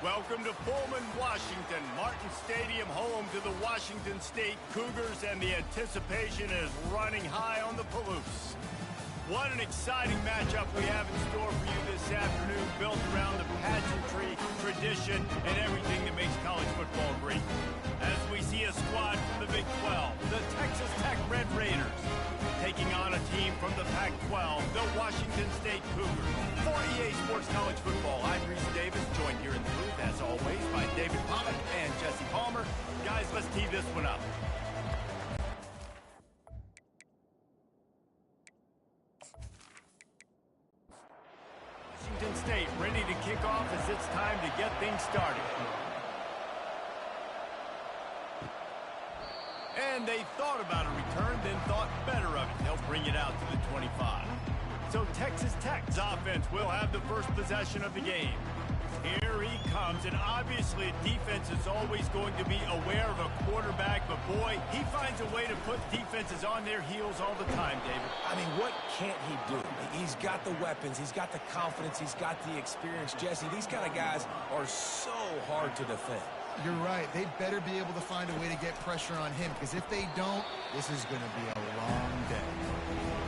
Welcome to Pullman, Washington. Martin Stadium, home to the Washington State Cougars, and the anticipation is running high on the Palouse. What an exciting matchup we have in store for you this afternoon, built around the pageantry, tradition, and everything that makes college football great. As we see a squad from the Big 12, the Texas Tech Red Raiders, taking on a team from the Pac-12, the Washington State Cougars. 48 Sports College Football. I'm Reese Davis, joined here in the booth, as always, by David Pollack and Jesse Palmer. Guys, let's tee this one up. Washington State ready to kick off as it's time to get things started. And they thought about a return, then thought better of it. They'll bring it out to the 25. So Texas Tech's offense will have the first possession of the game. Here he comes, and obviously defense is always going to be aware of a quarterback, but boy, he finds a way to put defenses on their heels all the time, David. I mean, what can't he do? He's got the weapons, he's got the confidence, he's got the experience. Jesse, these kind of guys are so hard to defend. You're right. They better be able to find a way to get pressure on him, because if they don't, this is going to be a long day.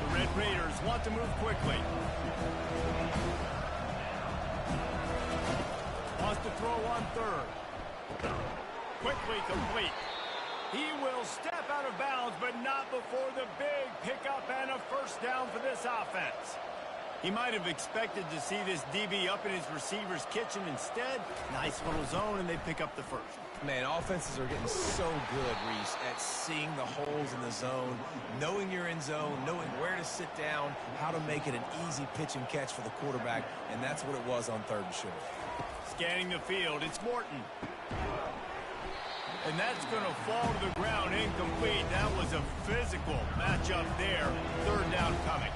The Red Raiders want to move quickly. Wants to throw on third. Quickly complete. He will step out of bounds, but not before the big pickup and a first down for this offense. He might have expected to see this DB up in his receiver's kitchen. Instead, nice little zone, and they pick up the first. Man, offenses are getting so good, Reese, at seeing the holes in the zone, knowing you're in zone, knowing where to sit down, how to make it an easy pitch and catch for the quarterback, and that's what it was on third and short. Scanning the field, it's Morton. And that's going to fall to the ground incomplete. That was a physical matchup there. Third down coming.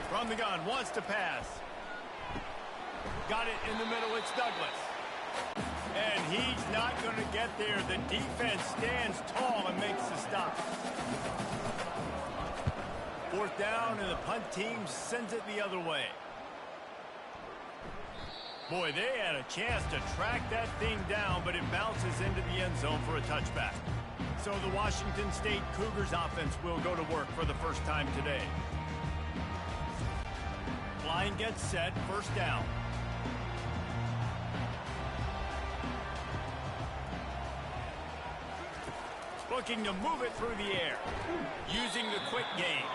From the gun, wants to pass. Got it in the middle, it's Douglas. And he's not going to get there. The defense stands tall and makes the stop. Fourth down, and the punt team sends it the other way. Boy, they had a chance to track that thing down, but it bounces into the end zone for a touchback. So the Washington State Cougars offense will go to work for the first time today. Line gets set, first down. Looking to move it through the air. Using the quick game.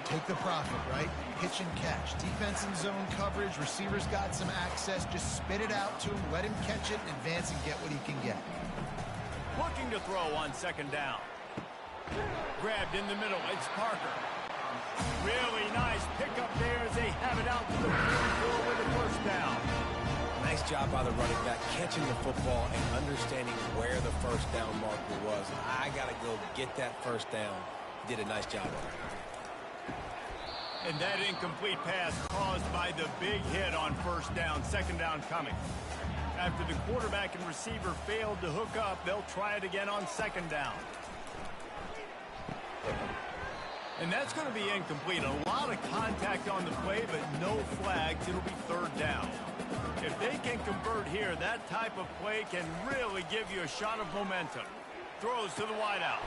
Take the profit, right? Pitch and catch. Defense in zone coverage. Receivers got some access. Just spit it out to him. Let him catch it and advance and get what he can get. Looking to throw on second down. Grabbed in the middle. It's Parker. Really nice pickup there as they have it out to the 44 with a first down. Nice job by the running back, catching the football and understanding where the first down marker was. I got to go get that first down. He did a nice job of it. And that incomplete pass caused by the big hit on first down. Second down coming. After the quarterback and receiver failed to hook up, they'll try it again on second down. And that's going to be incomplete. A lot of contact on the play, but no flags. It'll be third down. If they can convert here, that type of play can really give you a shot of momentum. Throws to the wideout.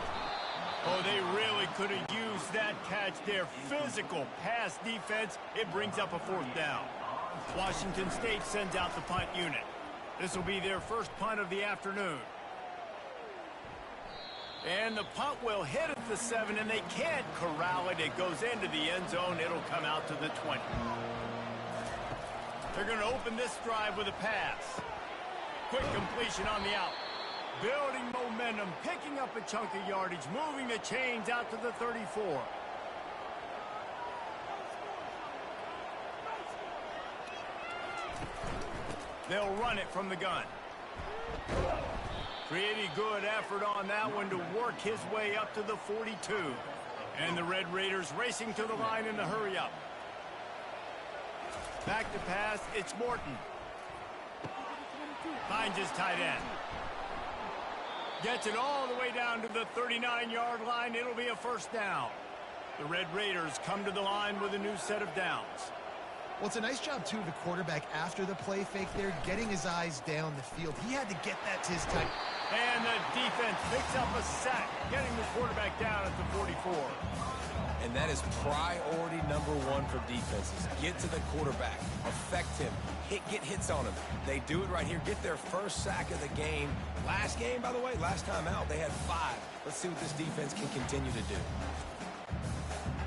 Oh, they really could have used that catch there. Physical pass defense. It brings up a fourth down. Washington State sends out the punt unit. This will be their first punt of the afternoon. And the punt will hit at the 7, and they can't corral it. It goes into the end zone. It'll come out to the 20. They're going to open this drive with a pass. Quick completion on the out. Building momentum, picking up a chunk of yardage, moving the chains out to the 34. They'll run it from the gun. Pretty good effort on that one to work his way up to the 42. And the Red Raiders racing to the line in the hurry-up. Back to pass, it's Morton. Finds his tight end. Gets it all the way down to the 39-yard line. It'll be a first down. The Red Raiders come to the line with a new set of downs. Well, it's a nice job, too, of the quarterback after the play fake there, getting his eyes down the field. He had to get that to his tight. And the defense picks up a sack, getting the quarterback down at the 44. And that is priority number one for defenses. Get to the quarterback, affect him, get hits on him. They do it right here, get their first sack of the game. Last game, by the way, last time out, they had 5. Let's see what this defense can continue to do.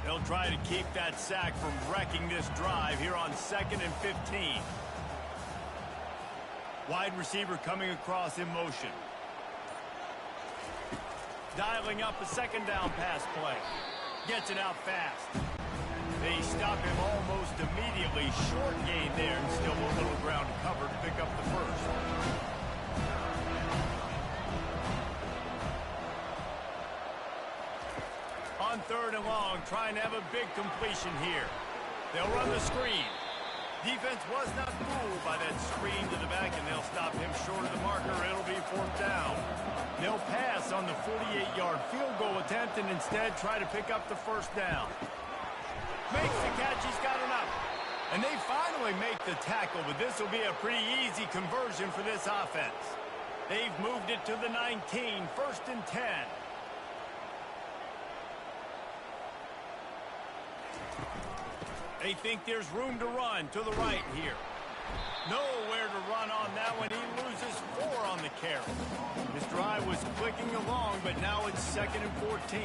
They'll try to keep that sack from wrecking this drive here on 2nd and 15. Wide receiver coming across in motion. Dialing up a 2nd down pass play. Gets it out fast. They stop him almost immediately. Short gain there and still a little ground to cover to pick up the first. On 3rd and long, trying to have a big completion here. They'll run the screen. Defense was not fooled by that screen to the back, and they'll stop him short of the marker. It'll be 4th down. They'll pass on the 48-yard field goal attempt and instead try to pick up the 1st down. Makes the catch. He's got enough. And they finally make the tackle, but this will be a pretty easy conversion for this offense. They've moved it to the 19, 1st and 10. They think there's room to run to the right here. Nowhere to run on that one. He loses 4 on the carry. This drive was clicking along, but now it's 2nd and 14.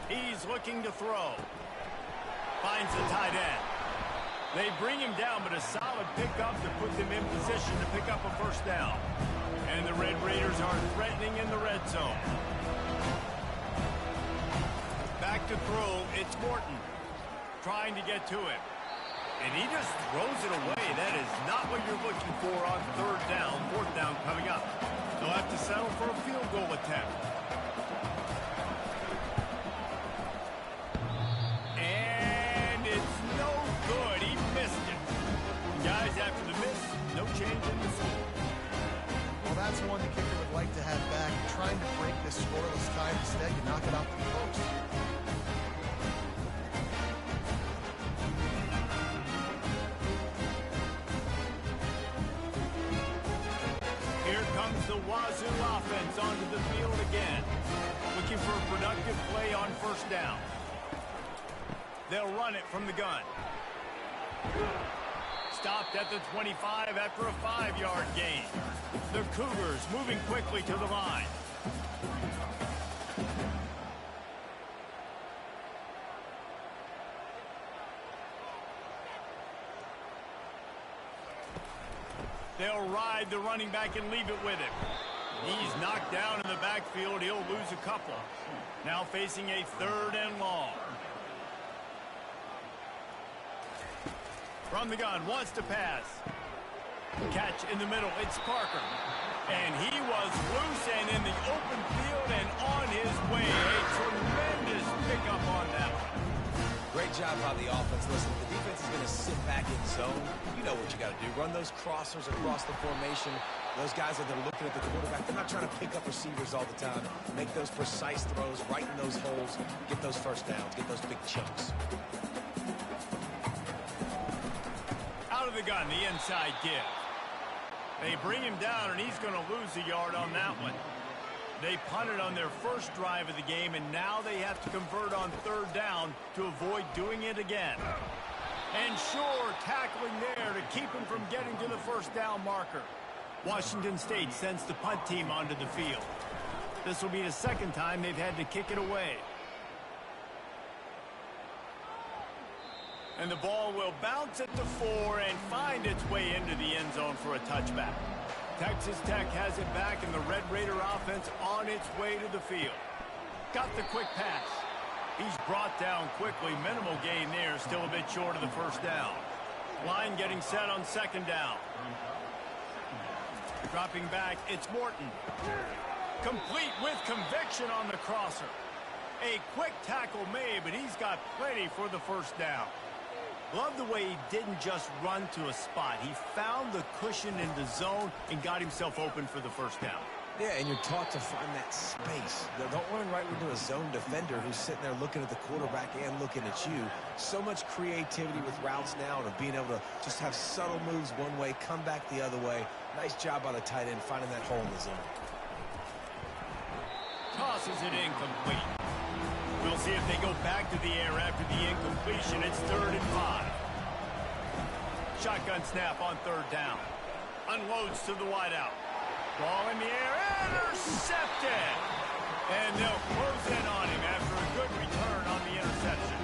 He's looking to throw. Finds the tight end. They bring him down, but a solid pickup to put them in position to pick up a 1st down. And the Red Raiders are threatening in the red zone. Back to throw, it's Morton trying to get to him. And he just throws it away. That is not what you're looking for on 3rd down, 4th down coming up. They'll have to settle for a field goal attempt. And it's no good. He missed it. Guys, after the miss, no change in the score. Well, that's one the kicker would like to have back. Trying to break this scoreless tie. Instead, you knock it off the post. The Wazoo offense onto the field again. Looking for a productive play on 1st down. They'll run it from the gun. Stopped at the 25 after a 5-yard gain. The Cougars moving quickly to the line. They'll ride the running back and leave it with him. He's knocked down in the backfield. He'll lose a couple. Now facing a 3rd and long. From the gun, wants to pass. Catch in the middle. It's Parker. And he was loose and in the open field and on his way. A tremendous pickup on that one. Great job by the offense. Listen, the defense is going to sit back in zone. You know what you got to do. Run those crossers across the formation. Those guys that are looking at the quarterback, they're not trying to pick up receivers all the time. Make those precise throws, right in those holes, get those 1st downs, get those big chunks. Out of the gun, the inside give. They bring him down, and he's going to lose a yard on that one. They punted on their first drive of the game, and now they have to convert on 3rd down to avoid doing it again. And sure, tackling there to keep him from getting to the 1st down marker. Washington State sends the punt team onto the field. This will be the 2nd time they've had to kick it away. And the ball will bounce at the 4 and find its way into the end zone for a touchback. Texas Tech has it back, and the Red Raider offense on its way to the field. Got the quick pass. He's brought down quickly. Minimal gain there, still a bit short of the 1st down. Line getting set on 2nd down. Dropping back, it's Morton. Complete with conviction on the crosser. A quick tackle made, but he's got plenty for the 1st down. Love the way he didn't just run to a spot. He found the cushion in the zone and got himself open for the 1st down. Yeah, and you're taught to find that space. Don't run right into a zone defender who's sitting there looking at the quarterback and looking at you. So much creativity with routes now and being able to just have subtle moves one way, come back the other way. Nice job by the tight end finding that hole in the zone. Tosses it incomplete. We'll see if they go back to the air after the incompletion. It's 3rd and 5. Shotgun snap on 3rd down. Unloads to the wideout. Ball in the air, intercepted! And they'll close in on him after a good return on the interception.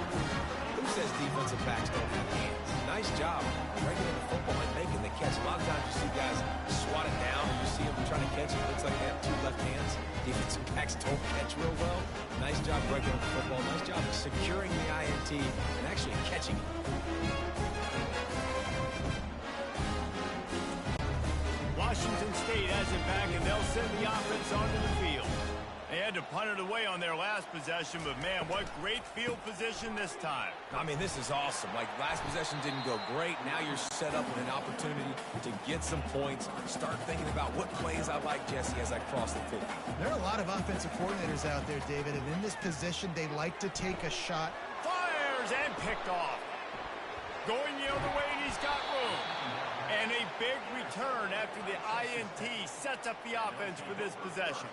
Who says defensive backs don't have hands? Nice job breaking into football and making the catch. A lot of times you see guys swat it down and you see them trying to catch it. It looks like they have 2 left hands. Defensive backs don't catch real well. Nice job breaking into football. Nice job securing the INT and actually catching it. Washington State has it back, and they'll send the offense onto the field. They had to punt it away on their last possession, but, man, what great field position this time. I mean, this is awesome. Like, last possession didn't go great. Now you're set up with an opportunity to get some points. Start thinking about what plays I like, Jesse, as I cross the 50. There are a lot of offensive coordinators out there, David, and in this position, they like to take a shot. Fires and picked off. Going the other way, and he's got room. And a big return after the INT sets up the offense for this possession.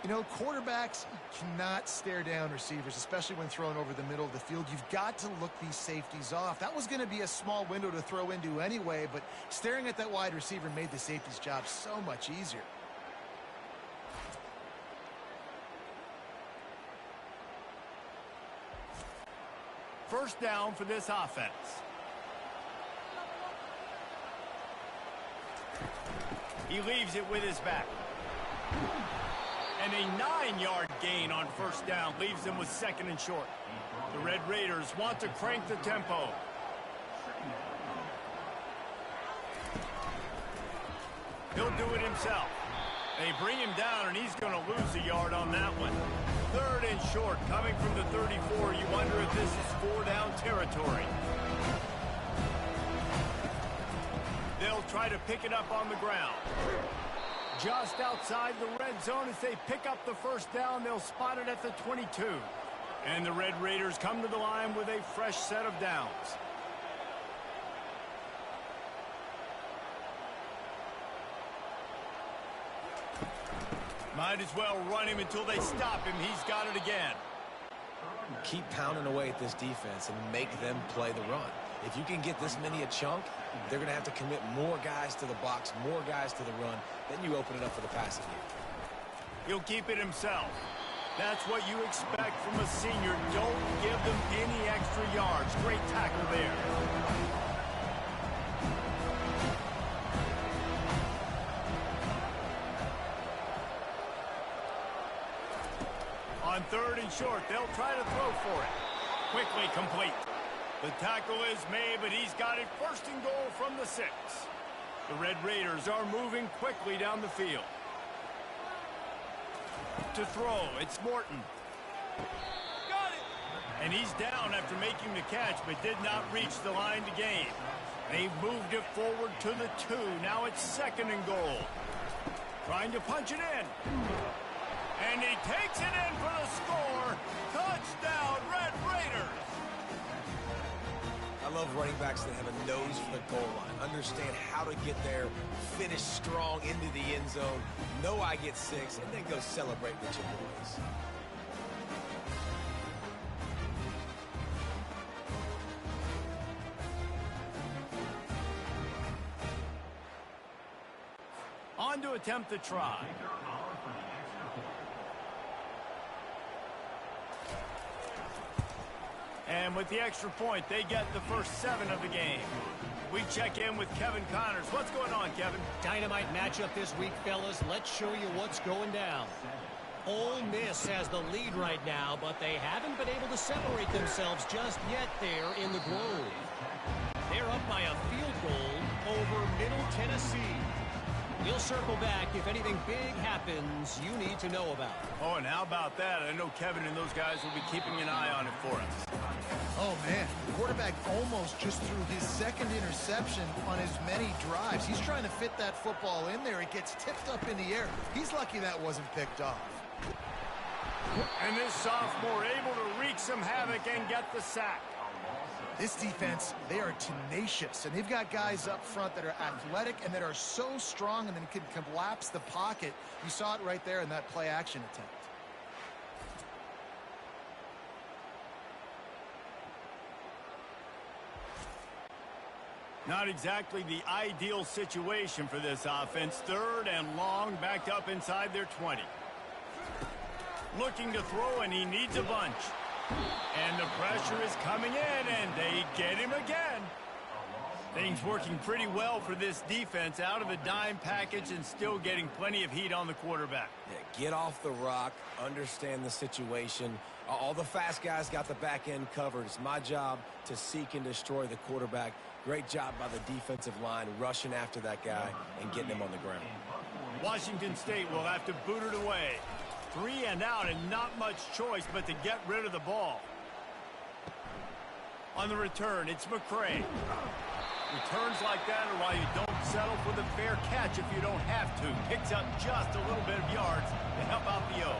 You know, quarterbacks cannot stare down receivers, especially when thrown over the middle of the field. You've got to look these safeties off. That was going to be a small window to throw into anyway, but staring at that wide receiver made the safety's job so much easier. First down for this offense. He leaves it with his back. And a 9-yard gain on first down leaves them with 2nd and short. The Red Raiders want to crank the tempo. He'll do it himself. They bring him down, and he's going to lose a yard on that one. 3rd and short, coming from the 34. You wonder if this is 4-down territory. They'll try to pick it up on the ground. Just outside the red zone as they pick up the first down. They'll spot it at the 22. And the Red Raiders come to the line with a fresh set of downs. Might as well run him until they stop him. He's got it again. Keep pounding away at this defense and make them play the run. If you can get this many a chunk, they're going to have to commit more guys to the box, more guys to the run. Then you open it up for the passing game. He'll keep it himself. That's what you expect from a senior. Don't give them any extra yards. Great tackle there. On 3rd and short, they'll try to throw for it. Quickly complete. The tackle is made, but he's got it 1st and goal from the 6. The Red Raiders are moving quickly down the field. To throw, it's Morton. Got it! And he's down after making the catch, but did not reach the line to gain. They've moved it forward to the 2. Now it's 2nd and goal. Trying to punch it in. And he takes it in for the score. Touchdown, Red Raiders! I love running backs that have a nose for the goal line. Understand how to get there, finish strong into the end zone, know I get 6, and then go celebrate with your boys. On to attempt the try. And with the extra point, they get the first 7 of the game. We check in with Kevin Connors. What's going on, Kevin? Dynamite matchup this week, fellas. Let's show you what's going down. Ole Miss has the lead right now, but they haven't been able to separate themselves just yet there in the Grove. They're up by a field goal over Middle Tennessee. We'll circle back if anything big happens you need to know about. Oh, and how about that? I know Kevin and those guys will be keeping an eye on it for us. Oh, man. The quarterback almost just threw his second interception on as many drives. He's trying to fit that football in there. It gets tipped up in the air. He's lucky that wasn't picked off. And this sophomore able to wreak some havoc and get the sack. This defense, they are tenacious, and they've got guys up front that are athletic and that are so strong and then can collapse the pocket. You saw it right there in that play-action attempt. Not exactly the ideal situation for this offense. Third and long, backed up inside their 20. Looking to throw, and he needs a bunch. And the pressure is coming in, and they get him again. Things working pretty well for this defense, out of a dime package and still getting plenty of heat on the quarterback. Yeah, get off the rock, understand the situation. All the fast guys got the back end covered. It's my job to seek and destroy the quarterback. Great job by the defensive line rushing after that guy and getting him on the ground. Washington State will have to boot it away. 3 and out, and not much choice but to get rid of the ball. On the return, it's McCray. Returns like that are why you don't settle for the fair catch if you don't have to. Picks up just a little bit of yards to help out the O.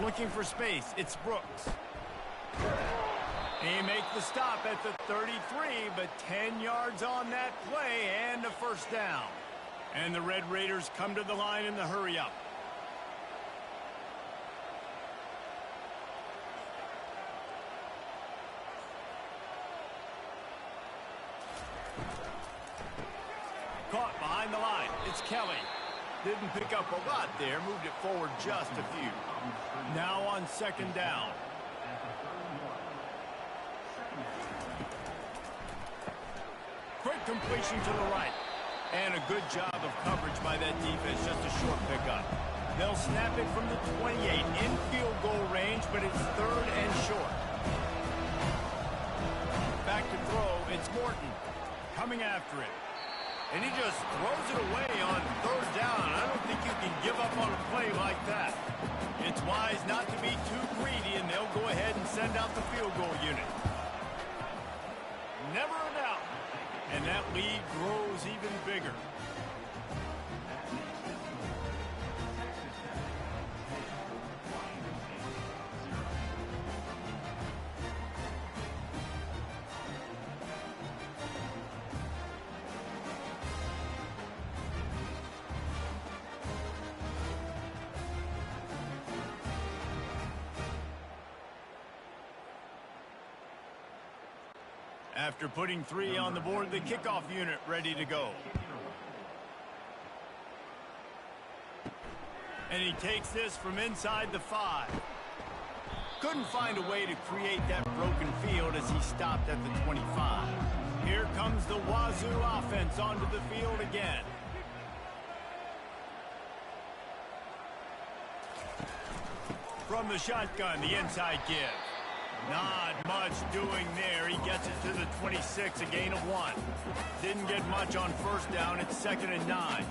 Looking for space, it's Brooks. He makes the stop at the 33, but 10 yards on that play and a first down. And the Red Raiders come to the line in the hurry-up. Caught behind the line. It's Kelly. Didn't pick up a lot there. Moved it forward just a few. Now on second down. Quick completion to the right. And a good job of coverage by that defense. Just a short pickup. They'll snap it from the 28 in field goal range, but it's third and short. Back to throw. It's Morton coming after it. And he just throws it away on third down. I don't think you can give up on a play like that. It's wise not to be too greedy, and they'll go ahead and send out the field goal unit. Never a doubt. And that lead grows even bigger. After putting 3 on the board, the kickoff unit ready to go. And he takes this from inside the 5. Couldn't find a way to create that broken field as he stopped at the 25. Here comes the Wazoo offense onto the field again. From the shotgun, the inside give. Not much doing there. He gets it to the 26, a gain of 1. Didn't get much on first down. It's 2nd and 9.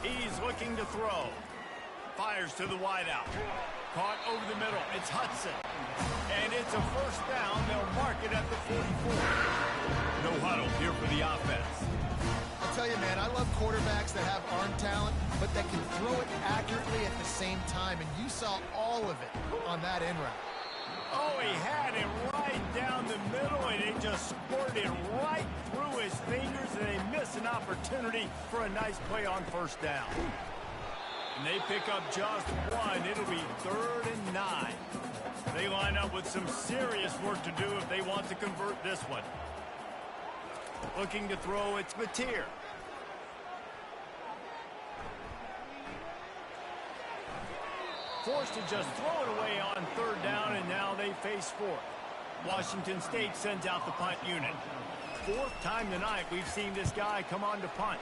He's looking to throw. Fires to the wideout. Caught over the middle. It's Hudson. And it's a first down. They'll mark it at the 44. No huddle here for the offense. I'll tell you, man, I love quarterbacks that have arm talent, but that can throw it accurately at the same time, and you saw all of it on that end route. Oh, he had it right down the middle, and it just squirted right through his fingers, and they miss an opportunity for a nice play on first down. And they pick up just 1. It'll be 3rd and 9. They line up with some serious work to do if they want to convert this one. Looking to throw, it's Mateer. Forced to just throw it away on 3rd down, and now they face 4th. Washington State sends out the punt unit. 4th time tonight we've seen this guy come on to punt.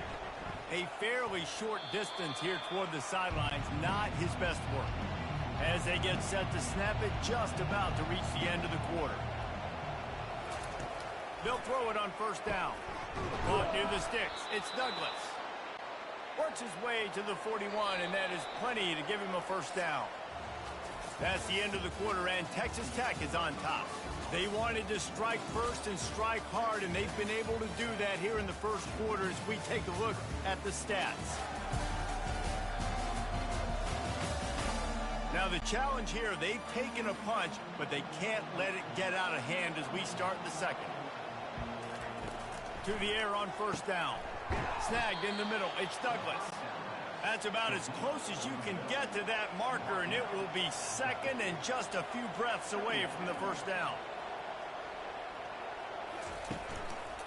A fairly short distance here toward the sidelines, not his best work. as they get set to snap it just about to reach the end of the quarter. They'll throw it on first down. Caught near the sticks. It's Douglas. Works his way to the 41, and that is plenty to give him a first down. That's the end of the quarter, and Texas Tech is on top. They wanted to strike first and strike hard, and they've been able to do that here in the first quarter as we take a look at the stats. Now the challenge here, they've taken a punch, but they can't let it get out of hand as we start the second. To the air on first down. Snagged in the middle. It's Douglas. That's about as close as you can get to that marker, and it will be second and just a few breaths away from the first down.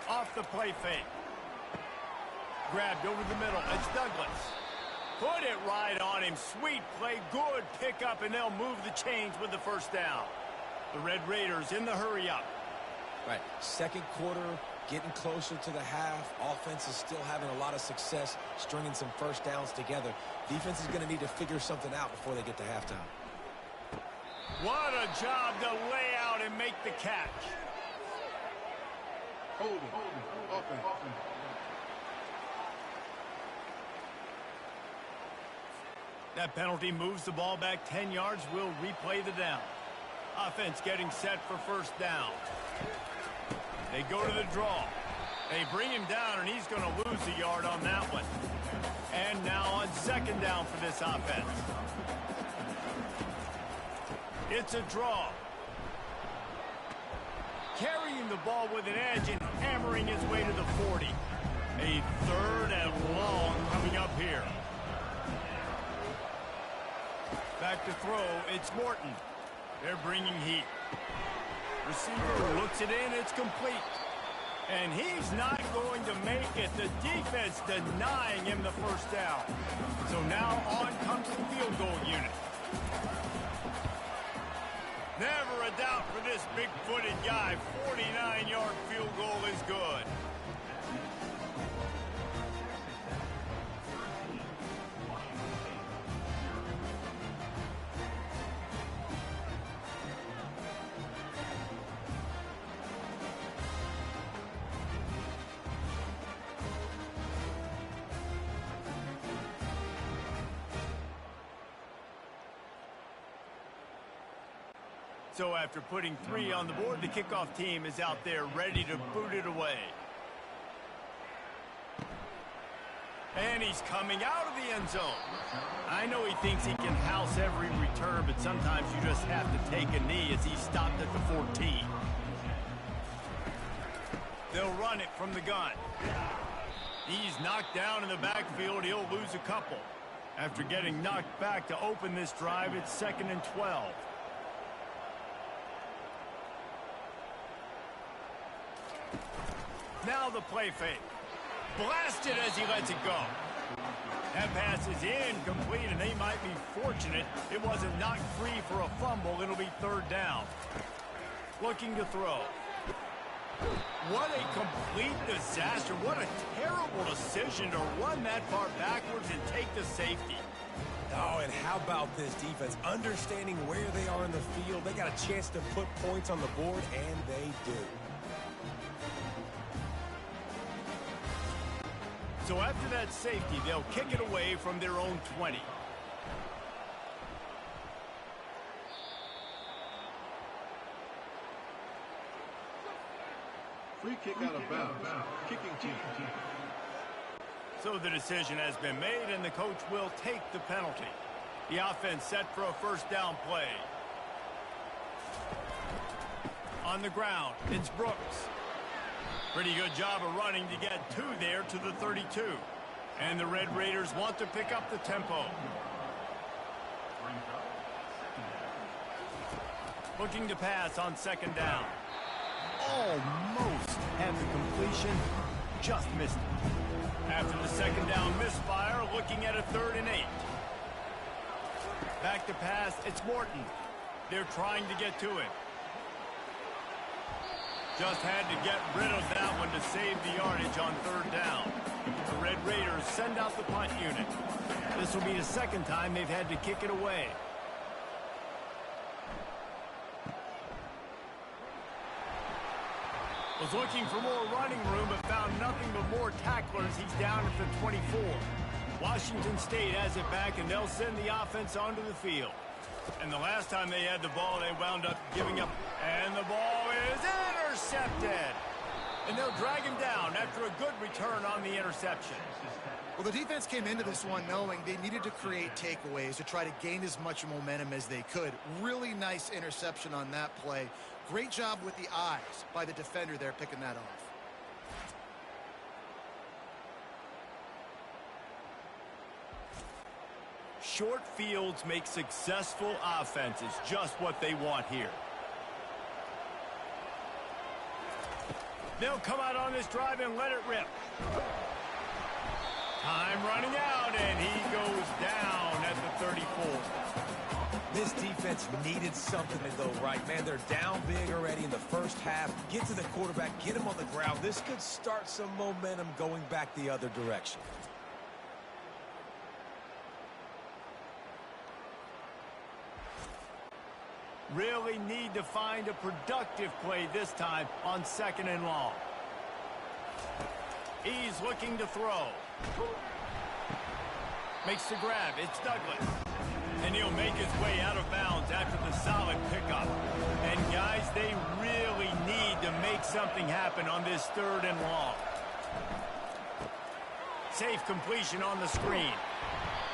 Off the play fake. Grabbed over the middle. It's Douglas. Put it right on him. Sweet play. Good pickup, and they'll move the chains with the first down. The Red Raiders in the hurry up. Right, second quarter, getting closer to the half. Offense is still having a lot of success stringing some first downs together. Defense is going to need to figure something out before they get to halftime. What a job to lay out and make the catch. Hold it. That penalty moves the ball back 10 yards. We'll replay the down. Offense getting set for first down. They go to the draw. They bring him down, and he's going to lose a yard on that one. And now on second down for this offense. It's a draw. Carrying the ball with an edge and hammering his way to the 40. A third and long coming up here. Back to throw, it's Morton. They're bringing heat. Receiver looks it in, it's complete. And he's not going to make it. The defense denying him the first down. So now on comes the field goal unit. Never a doubt for this big-footed guy. 49-yard field goal is good. So after putting 3 on the board, the kickoff team is out there ready to boot it away. And he's coming out of the end zone. I know he thinks he can house every return, but sometimes you just have to take a knee as he stopped at the 14. They'll run it from the gun. He's knocked down in the backfield. He'll lose a couple. After getting knocked back to open this drive, it's 2nd and 12. Now the play fake. Blasted as he lets it go. That pass is incomplete, and they might be fortunate it wasn't knocked free for a fumble. It'll be third down. Looking to throw. What a complete disaster. What a terrible decision to run that far backwards and take the safety. Oh, and how about this defense? Understanding where they are in the field. They got a chance to put points on the board, and they do. So after that safety, they'll kick it away from their own 20. Free kick out of bounds. Kicking team. So the decision has been made, and the coach will take the penalty. The offense set for a first down play. On the ground, it's Brooks. Pretty good job of running to get 2 there to the 32. And the Red Raiders want to pick up the tempo. Looking to pass on second down. Almost had the completion, just missed it. After the second down misfire, looking at a 3rd and 8. Back to pass, it's Morton. They're trying to get to it. Just had to get rid of that one to save the yardage on third down. The Red Raiders send out the punt unit. This will be the second time they've had to kick it away. Was looking for more running room, but found nothing but more tacklers. He's down at the 24. Washington State has it back, and they'll send the offense onto the field. And the last time they had the ball, they wound up giving up. And the ball is intercepted. And they'll drag him down after a good return on the interception. Well, the defense came into this one knowing they needed to create takeaways to try to gain as much momentum as they could. Really nice interception on that play. Great job with the eyes by the defender there picking that off. Short fields make successful offenses, just what they want here. They'll come out on this drive and let it rip. Time running out, and he goes down at the 34. This defense needed something to go right, man. They're down big already in the first half. Get to the quarterback, get him on the ground. This could start some momentum going back the other direction. Really need to find a productive play this time on 2nd and long. He's looking to throw. Makes the grab. It's Douglas. And he'll make his way out of bounds after the solid pickup. And guys, they really need to make something happen on this 3rd and long. Safe completion on the screen.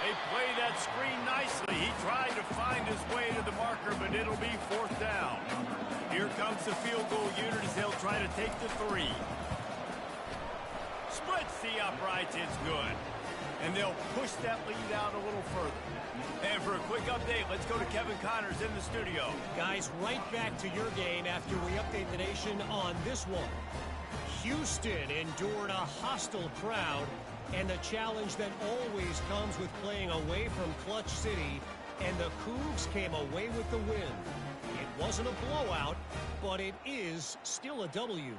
They play that screen nicely. He tried to find his way to the marker, but it'll be 4th down. Here comes the field goal unit as they'll try to take the 3. Splits the uprights. It's good. And they'll push that lead out a little further. And for a quick update, let's go to Kevin Connors in the studio. Guys, right back to your game after we update the nation on this one. Houston endured a hostile crowd and the challenge that always comes with playing away from Clutch City, and the Cougs came away with the win. It wasn't a blowout, but it is still a W.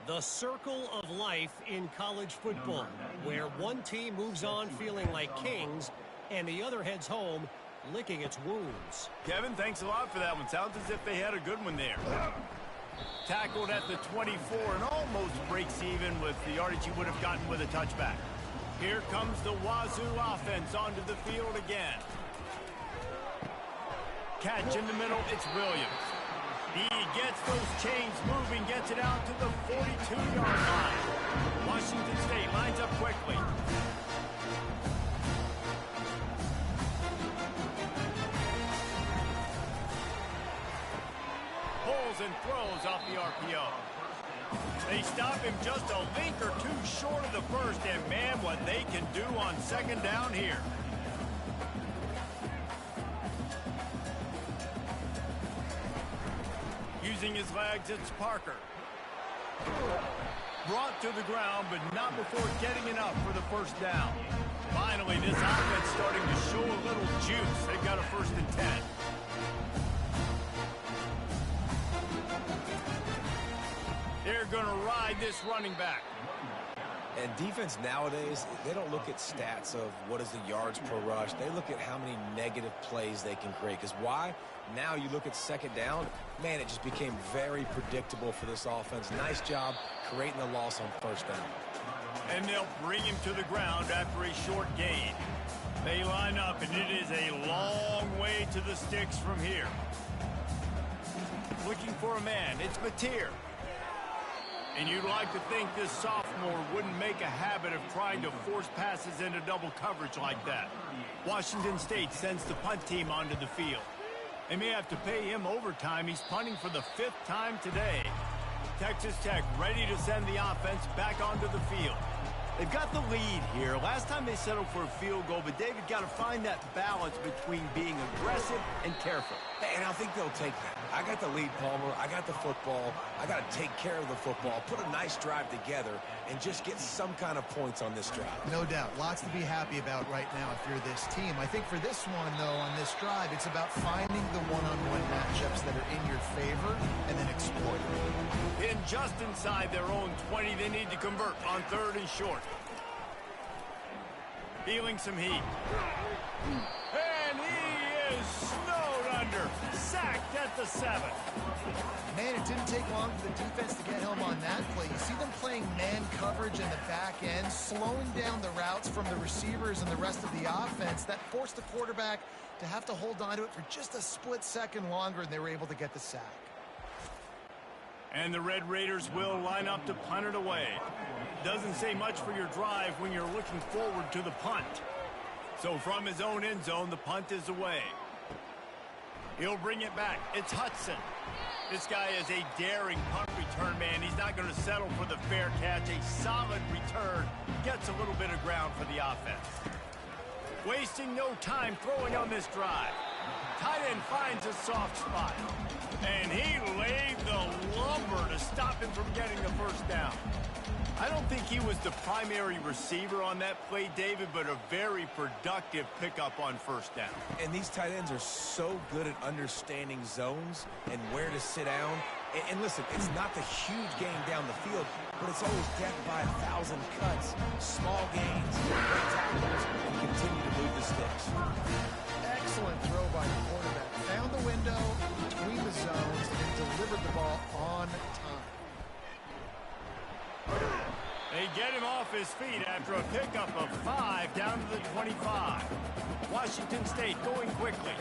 The circle of life in college football, where one team moves on feeling like kings, and the other heads home licking its wounds. Kevin, thanks a lot for that one. Sounds as if they had a good one there. Tackled at the 24 and almost breaks even with the yardage he would have gotten with a touchback. Here comes the Wazoo offense onto the field again. Catch in the middle, it's Williams. He gets those chains moving, gets it out to the 42-yard line. Washington State lines up quickly. Pulls and throws off the RPO. They stop him just a link or two short of the first, and man, what they can do on 2nd down here. Using his legs, it's Parker. Brought to the ground, but not before getting enough for the 1st down. Finally, this offense starting to show a little juice. They've got a 1st and 10. They're going to ride this running back. And defense nowadays, they don't look at stats of what is the yards per rush. They look at how many negative plays they can create. Because why? Now you look at 2nd down, man, it just became very predictable for this offense. Nice job creating the loss on 1st down. And they'll bring him to the ground after a short gain. They line up, and it is a long way to the sticks from here. Looking for a man. It's Mateer. And you'd like to think this sophomore wouldn't make a habit of trying to force passes into double coverage like that. Washington State sends the punt team onto the field. They may have to pay him overtime. He's punting for the 5th time today. Texas Tech ready to send the offense back onto the field. They've got the lead here. Last time they settled for a field goal, but David got to find that balance between being aggressive and careful. And I think they'll take that. I got the lead, Palmer. I got the football. I got to take care of the football, put a nice drive together, and just get some kind of points on this drive. No doubt. Lots to be happy about right now if you're this team. I think for this one, though, on this drive, it's about finding the one-on-one matchups that are in your favor and then exploiting them. In just inside their own 20, they need to convert on 3rd and short. Feeling some heat. And he is snowed under. defender. Sacked at the 7. Man, it didn't take long for the defense to get home on that play. You see them playing man coverage in the back end, slowing down the routes from the receivers and the rest of the offense. That forced the quarterback to have to hold on to it for just a split second longer, and they were able to get the sack. And the Red Raiders will line up to punt it away. Doesn't say much for your drive when you're looking forward to the punt. So from his own end zone, the punt is away. He'll bring it back. It's Hudson. This guy is a daring punt return man. He's not going to settle for the fair catch. A solid return gets a little bit of ground for the offense. Wasting no time throwing on this drive. Tight end finds a soft spot. And he laid the lumber to stop him from getting the first down. I don't think he was the primary receiver on that play, David, but a very productive pickup on first down. And these tight ends are so good at understanding zones and where to sit down. And listen, it's not the huge gain down the field, but it's always death by 1,000 cuts, small gains, great tackles, and continue to move the sticks. Excellent throw by the quarterback. Found the window between the zones and delivered the ball on time. They get him off his feet after a pickup of 5 down to the 25. Washington State going quickly.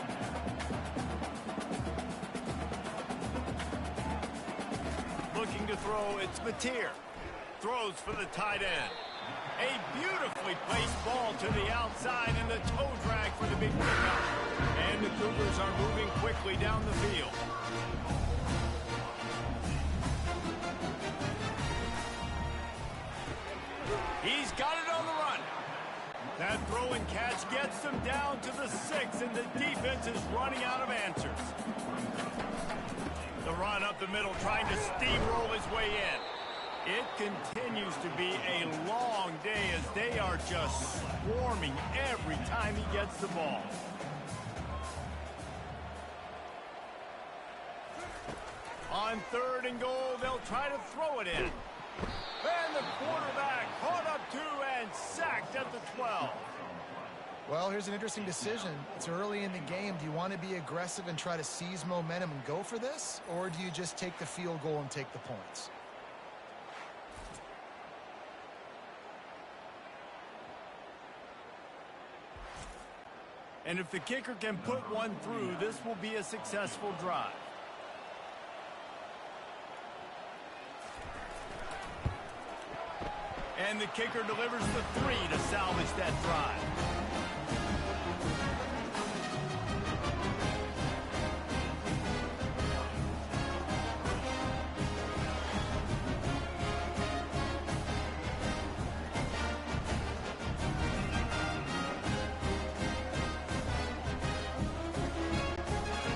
Looking to throw, it's Mateer. Throws for the tight end. A beautifully placed ball to the outside and the toe drag for the big pickup. And the Cougars are moving quickly down the field. He's got it on the run. That throw and catch gets them down to the 6, and the defense is running out of answers. The run up the middle, trying to steamroll his way in. It continues to be a long day as they are just swarming every time he gets the ball. On 3rd and goal, they'll try to throw it in. And the quarterback caught up to and sacked at the 12. Well, here's an interesting decision. It's early in the game. Do you want to be aggressive and try to seize momentum and go for this? Or do you just take the field goal and take the points? And if the kicker can put one through, this will be a successful drive. And the kicker delivers the 3 to salvage that drive.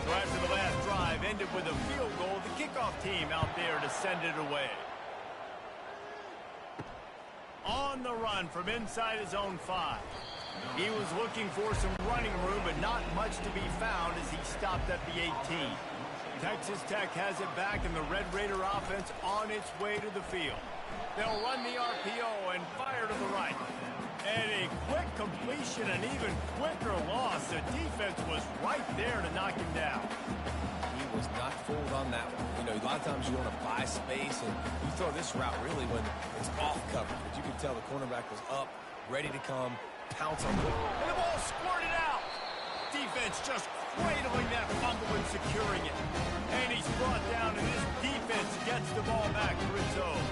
So after the last drive ended with a field goal, the kickoff team out there to send it away. On the run from inside his own 5. He was looking for some running room, but not much to be found as he stopped at the 18. Texas Tech has it back, and the Red Raider offense on its way to the field. They'll run the RPO and fire to the right. And a quick completion, an even quicker loss. The defense was right there to knock him down. He was not fooled on that one. You know, a lot of times you want to buy space, and you throw this route really when it's off coverage. But you can tell the cornerback was up, ready to come, pounce on it. And the ball squirted out. Defense just cradling that fumble and securing it. And he's brought down, and this defense gets the ball back for its own.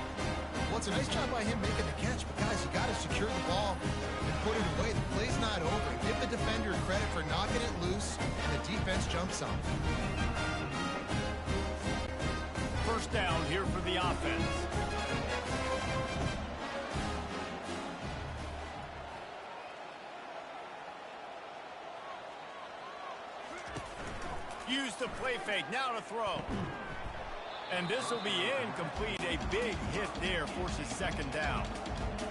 Well, it's a nice job by him making the catch, but guys, you got to secure the ball and put it away. The play's not over. Give the defender credit for knocking it loose, and the defense jumps on. First down here for the offense. Use the play fake, now to throw. And this will be incomplete. A big hit there forces second down.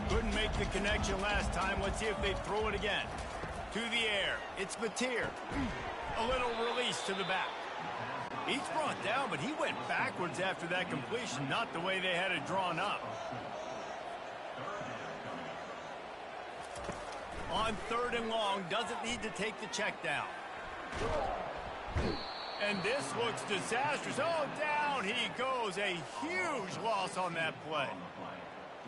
Couldn't make the connection last time. Let's see if they throw it again. To the air, it's Mateer. A little release to the back. He's brought down, but he went backwards after that completion, not the way they had it drawn up. On 3rd and long, doesn't need to take the check down. And this looks disastrous. Oh, down he goes. A huge loss on that play.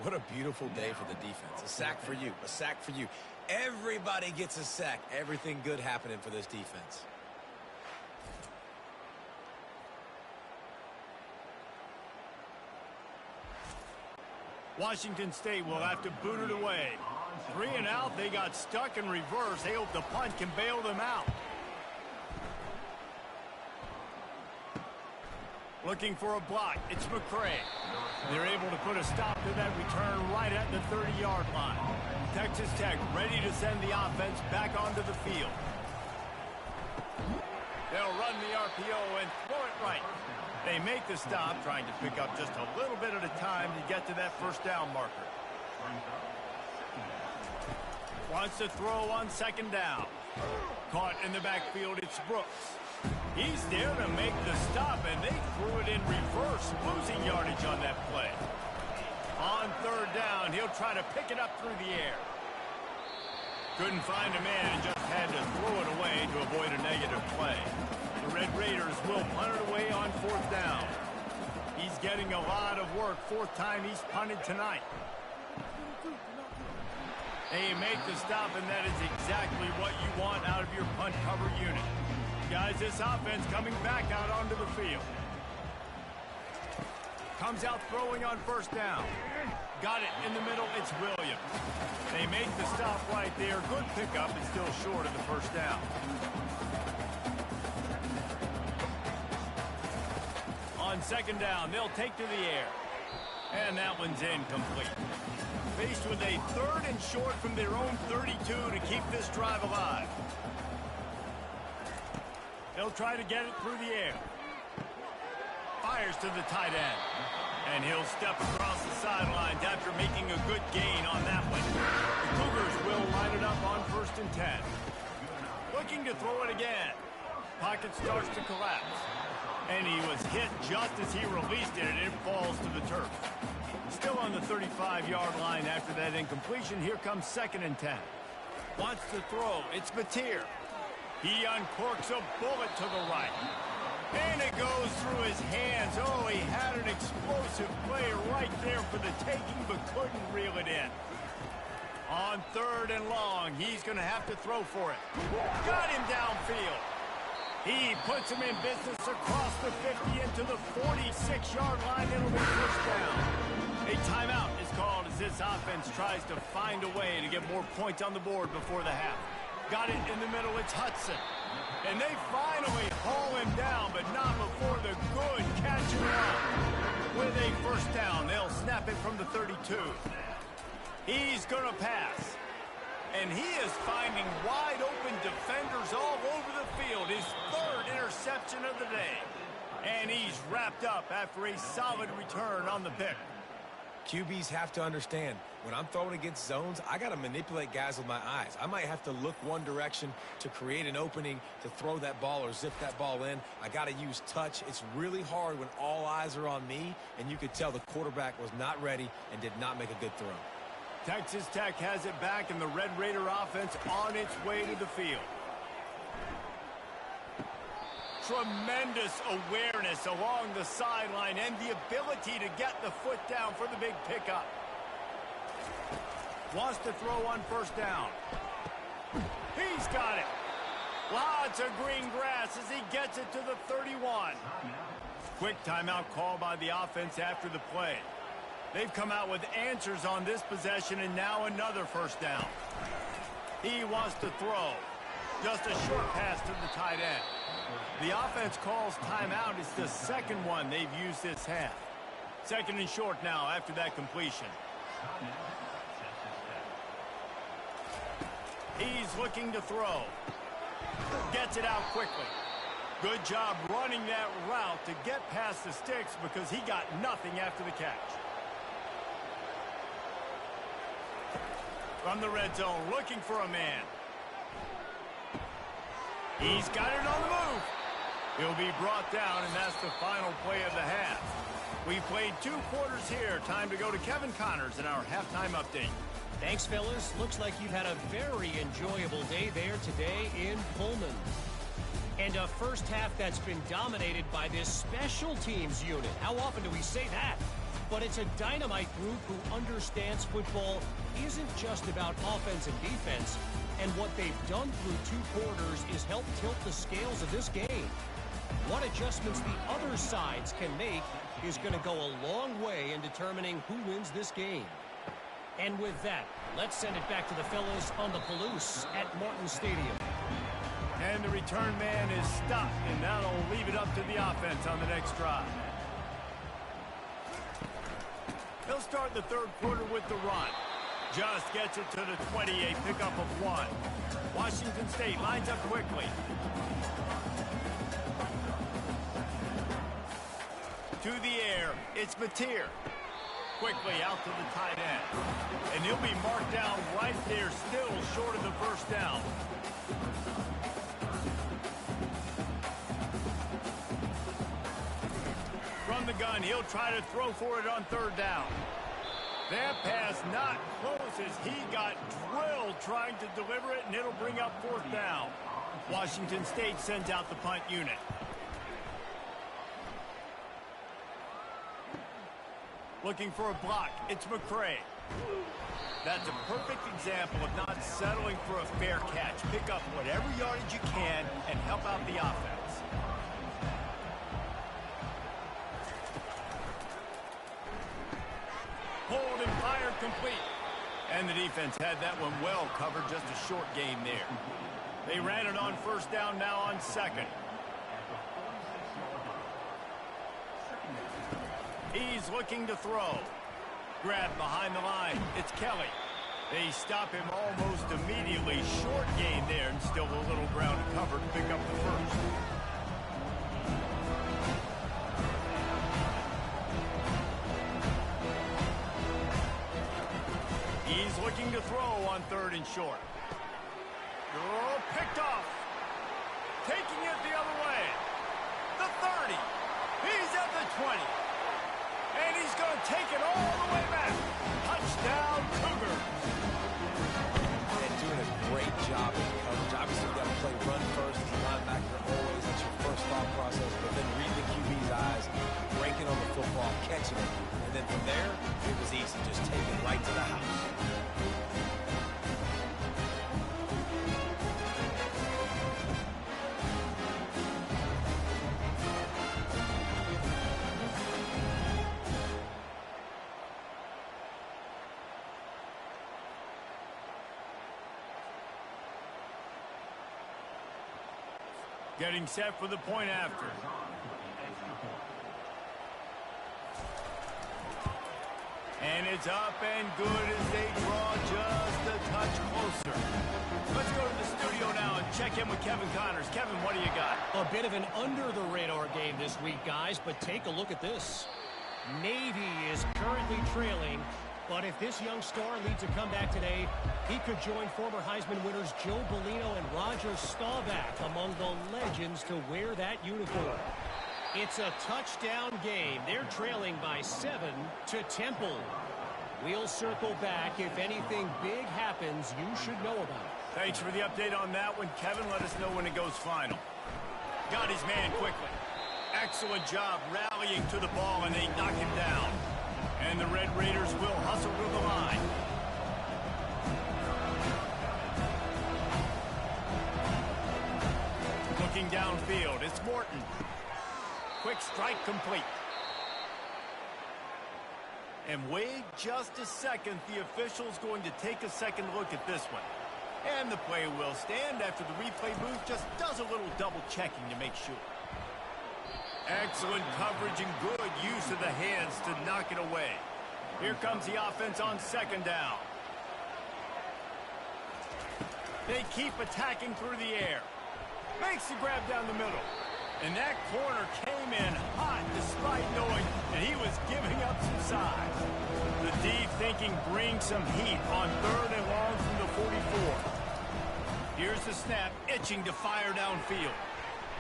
What a beautiful day for the defense. A sack for you. A sack for you. Everybody gets a sack. Everything good happening for this defense. Washington State will have to boot it away. 3 and out. They got stuck in reverse. They hope the punt can bail them out. Looking for a block. It's McCray. They're able to put a stop to that return right at the 30-yard line. Texas Tech ready to send the offense back onto the field. They'll run the RPO and throw it right. They make the stop, trying to pick up just a little bit at a time to get to that first down marker. Wants to throw on second down. Caught in the backfield, it's Brooks. He's there to make the stop, and they threw it in reverse, losing yardage on that play. On third down, he'll try to pick it up through the air. Couldn't find a man and just had to throw it away to avoid a negative play. The Red Raiders will punt it away on fourth down. He's getting a lot of work. Fourth time he's punted tonight. They make the stop, and that is exactly what you want out of your punt cover unit. Guys, this offense coming back out onto the field. Comes out throwing on first down. Got it in the middle. It's Williams. They make the stop right there. Good pickup. It's still short of the first down. On second down, they'll take to the air. And that one's incomplete. Faced with a third and short from their own 32 to keep this drive alive. They'll try to get it through the air. Fires to the tight end. And he'll step across the sidelines after making a good gain on that one. The Cougars will line it up on 1st and 10. Looking to throw it again. Pocket starts to collapse. And he was hit just as he released it, and it falls to the turf. Still on the 35-yard line after that incompletion. Here comes 2nd and 10. Wants to throw. It's Mateer. He uncorks a bullet to the right. And it goes through his hands. Oh, he had an explosive play right there for the taking, but couldn't reel it in. On 3rd and long, he's going to have to throw for it. Got him downfield. He puts him in business across the 50 into the 46-yard line. It'll be first down. A timeout is called as this offense tries to find a way to get more points on the board before the half. Got it in the middle. It's Hudson. And they finally haul him down, but not before the good catch and run. With a first down, they'll snap it from the 32. He's going to pass. And he is finding wide-open defenders all over the field. His 3rd interception of the day. And he's wrapped up after a solid return on the pick. QBs have to understand, when I'm throwing against zones, I got to manipulate guys with my eyes. I might have to look one direction to create an opening to throw that ball or zip that ball in. I got to use touch. It's really hard when all eyes are on me, and you could tell the quarterback was not ready and did not make a good throw. Texas Tech has it back, and the Red Raider offense on its way to the field. Tremendous awareness along the sideline and the ability to get the foot down for the big pickup. Wants to throw on first down. He's got it. Lots of green grass as he gets it to the 31. Quick timeout call by the offense after the play. They've come out with answers on this possession, and now another first down. He wants to throw. Just a short pass to the tight end. The offense calls timeout. It's the second one they've used this half. 2nd and short now after that completion. He's looking to throw. Gets it out quickly. Good job running that route to get past the sticks because he got nothing after the catch. From the red zone, looking for a man. He's got it on the move. He'll be brought down, and that's the final play of the half. We've played 2 quarters here. Time to go to Kevin Connors in our halftime update. Thanks, fellas. Looks like you've had a very enjoyable day there today in Pullman. And a first half that's been dominated by this special teams unit. How often do we say that? But it's a dynamite group who understands football isn't just about offense and defense. And what they've done through 2 quarters is help tilt the scales of this game. What adjustments the other sides can make is going to go a long way in determining who wins this game. And with that, let's send it back to the fellas on the Palouse at Martin Stadium. And the return man is stopped, and that'll leave it up to the offense on the next drive. They'll start the third quarter with the run. Just gets it to the 20, a pickup of 1. Washington State lines up quickly. To the air, it's Mateer. Quickly out to the tight end. And he'll be marked down right there, still short of the first down. From the gun, he'll try to throw for it on third down. That pass not close as he got drilled trying to deliver it, and it'll bring up fourth down. Washington State sends out the punt unit. Looking for a block, it's McCray. That's a perfect example of not settling for a fair catch. Pick up whatever yardage you can and help out the offense. Hold and fire complete. And the defense had that one well covered, just a short gain there. They ran it on first down, now on second. He's looking to throw. Grab behind the line. It's Kelly. They stop him almost immediately. Short gain there, and still a little ground to cover to pick up the first. He's looking to throw on third and short. Oh, picked off. Taking it the other way. The 30. He's at the 20. And he's going to take it all the way back. Touchdown, Cougars. And doing a great job in coverage. Obviously, you've got to play run first as a linebacker always. That's your first thought process. But then read the QB's eyes, breaking on the football, catching it. And then from there, it was easy. Just take it right to the house. Getting set for the point after. And it's up and good as they draw just a touch closer. Let's go to the studio now and check in with Kevin Connors. Kevin, what do you got? A bit of an under-the-radar game this week, guys, but take a look at this. Navy is currently trailing, but if this young star leads a comeback today, he could join former Heisman winners Joe Bellino and Roger Staubach among the legends to wear that uniform. It's a touchdown game. They're trailing by 7 to Temple. We'll circle back. If anything big happens, you should know about it. Thanks for the update on that one, Kevin. Let us know when it goes final. Got his man quickly. Excellent job rallying to the ball, and they knock him down. And the Red Raiders will hustle to the line. Looking downfield, it's Morton. Quick strike complete. And wait just a second. The official's going to take a second look at this one. And the play will stand after the replay booth just does a little double checking to make sure. Excellent coverage and good use of the hands to knock it away. Here comes the offense on second down. They keep attacking through the air. Makes the grab down the middle. And that corner came in hot despite knowing that he was giving up some size. The deep thinking brings some heat on third and long from the 44. Here's the snap, itching to fire downfield.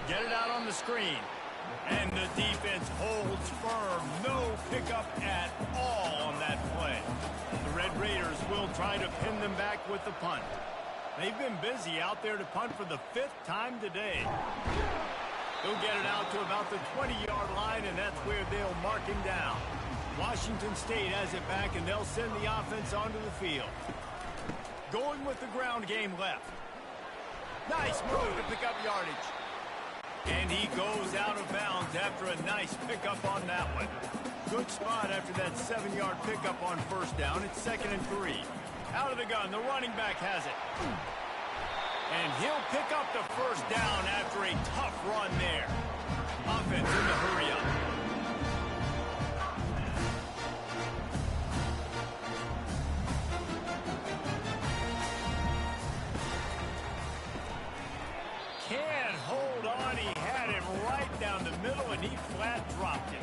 Get it out on the screen. And the defense holds firm. No pickup at all on that play. The Red Raiders will try to pin them back with the punt. They've been busy out there to punt for the 5th time today. He'll get it out to about the 20-yard line, and that's where they'll mark him down. Washington State has it back, and they'll send the offense onto the field. Going with the ground game left. Nice move to pick up yardage. And he goes out of bounds after a nice pickup on that one. Good spot after that 7-yard pickup on first down. It's 2nd and 3. Out of the gun, the running back has it. And he'll pick up the first down after a tough run there. Offense in the hurry up. Can't hold on. He had it right down the middle, and he flat dropped it.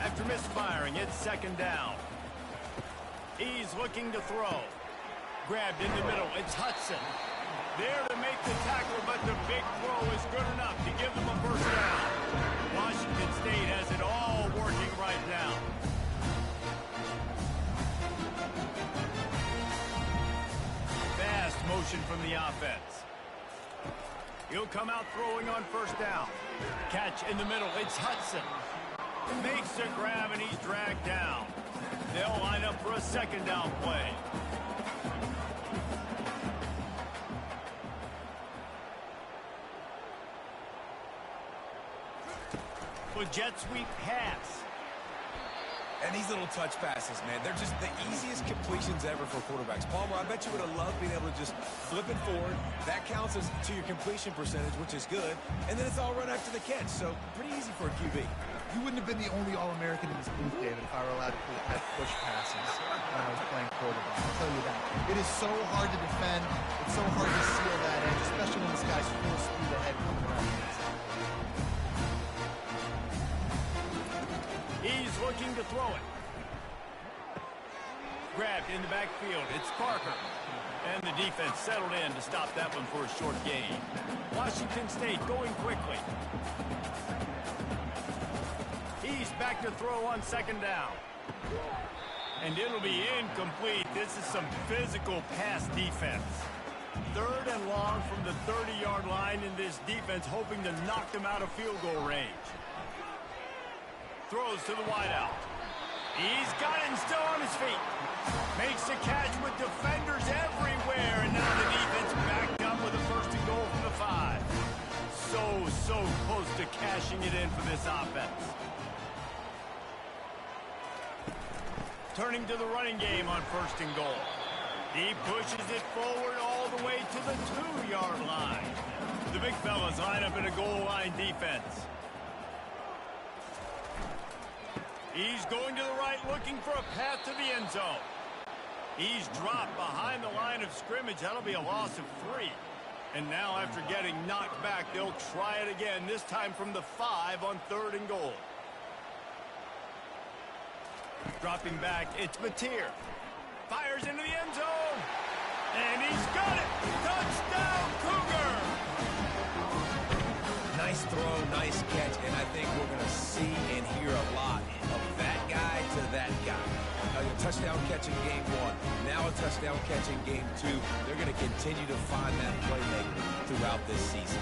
After misfiring, it's 2nd down. He's looking to throw. Grabbed in the middle. It's Hudson. There to make the tackle, but the big throw is good enough to give them a first down. Washington State has it all working right now. Fast motion from the offense. He'll come out throwing on first down. Catch in the middle. It's Hudson. Makes a grab, and he's dragged down. They'll line up for a 2nd down play. Jet sweep pass. And these little touch passes, man, they're just the easiest completions ever for quarterbacks. Palmer, I bet you would have loved being able to just flip it forward. That counts as to your completion percentage, which is good. And then it's all run after the catch, so pretty easy for a QB. You wouldn't have been the only All-American in this booth, David, if I were allowed to push passes when I was playing quarterback. I'll tell you that. It is so hard to defend. It's so hard to seal that edge, especially when this guy's full speed ahead coming around the inside. He's looking to throw it. Grabbed in the backfield. It's Parker. And the defense settled in to stop that one for a short gain. Washington State going quickly. He's back to throw on 2nd down. And it'll be incomplete. This is some physical pass defense. 3rd and long from the 30-yard line, in this defense hoping to knock them out of field goal range. Throws to the wideout. He's got it and still on his feet. Makes the catch with defenders everywhere. And now the defense backed up with a 1st and goal from the 5. So close to cashing it in for this offense. Turning to the running game on 1st and goal. He pushes it forward all the way to the 2-yard line. The big fellas line up in a goal line defense. He's going to the right, looking for a path to the end zone. He's dropped behind the line of scrimmage. That'll be a loss of 3. And now, after getting knocked back, they'll try it again, this time from the 5 on 3rd and goal. Dropping back, it's Mateer. Fires into the end zone. And he's got it. Touchdown, Cougar! Nice throw, nice catch, and I think we're going to see and hear a lot of that guy to that guy. A touchdown catch in game 1, now a touchdown catch in game 2. They're going to continue to find that playmaker throughout this season.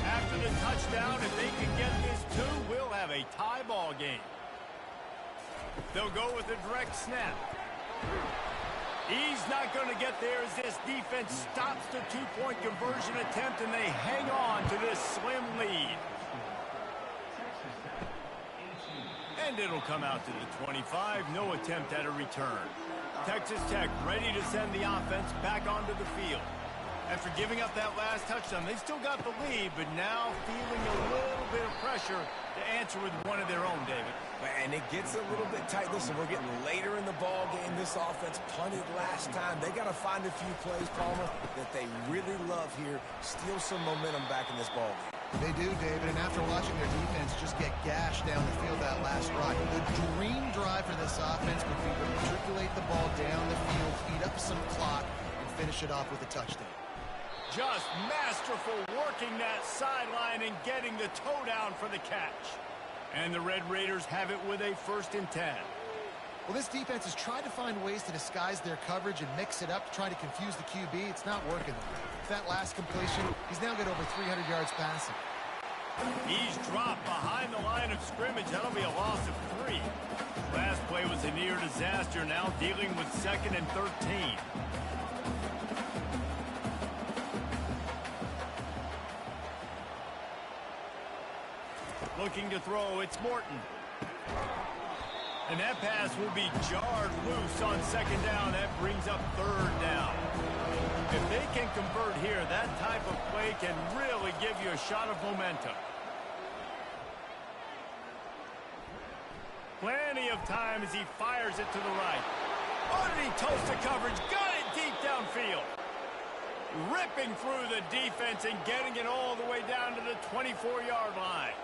After the touchdown, if they can get this 2, we'll have a tie ball game. They'll go with a direct snap. He's not going to get there as this defense stops the 2-point conversion attempt, and they hang on to this slim lead. And it'll come out to the 25. No attempt at a return. Texas Tech ready to send the offense back onto the field. After giving up that last touchdown, they still got the lead, but now feeling a little bit of pressure to answer with one of their own, David. And it gets a little bit tight. Listen, we're getting later in the ball game. This offense punted last time. They got to find a few plays, Palmer, that they really love here. Steal some momentum back in this ball game. They do, David, and after watching their defense just get gashed down the field that last drive, the dream drive for this offense would be to matriculate the ball down the field, eat up some clock, and finish it off with a touchdown. Just masterful working that sideline and getting the toe down for the catch. And the Red Raiders have it with a 1st and 10. Well, this defense has tried to find ways to disguise their coverage and mix it up to try to confuse the QB. It's not working. With that last completion, he's now got over 300 yards passing. He's dropped behind the line of scrimmage. That'll be a loss of 3. Last play was a near disaster. Now dealing with 2nd and 13. Looking to throw, it's Morton. And that pass will be jarred loose on 2nd down. That brings up 3rd down. If they can convert here, that type of play can really give you a shot of momentum. Plenty of time as he fires it to the right. Oh, did he toast the coverage? Got it deep downfield. Ripping through the defense and getting it all the way down to the 24-yard line.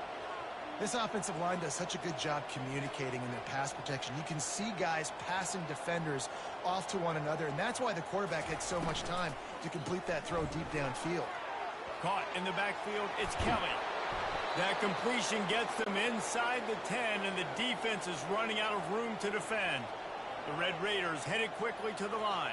This offensive line does such a good job communicating in their pass protection. You can see guys passing defenders off to one another, and that's why the quarterback had so much time to complete that throw deep downfield. Caught in the backfield, it's Kelly. That completion gets them inside the 10, and the defense is running out of room to defend. The Red Raiders headed quickly to the line.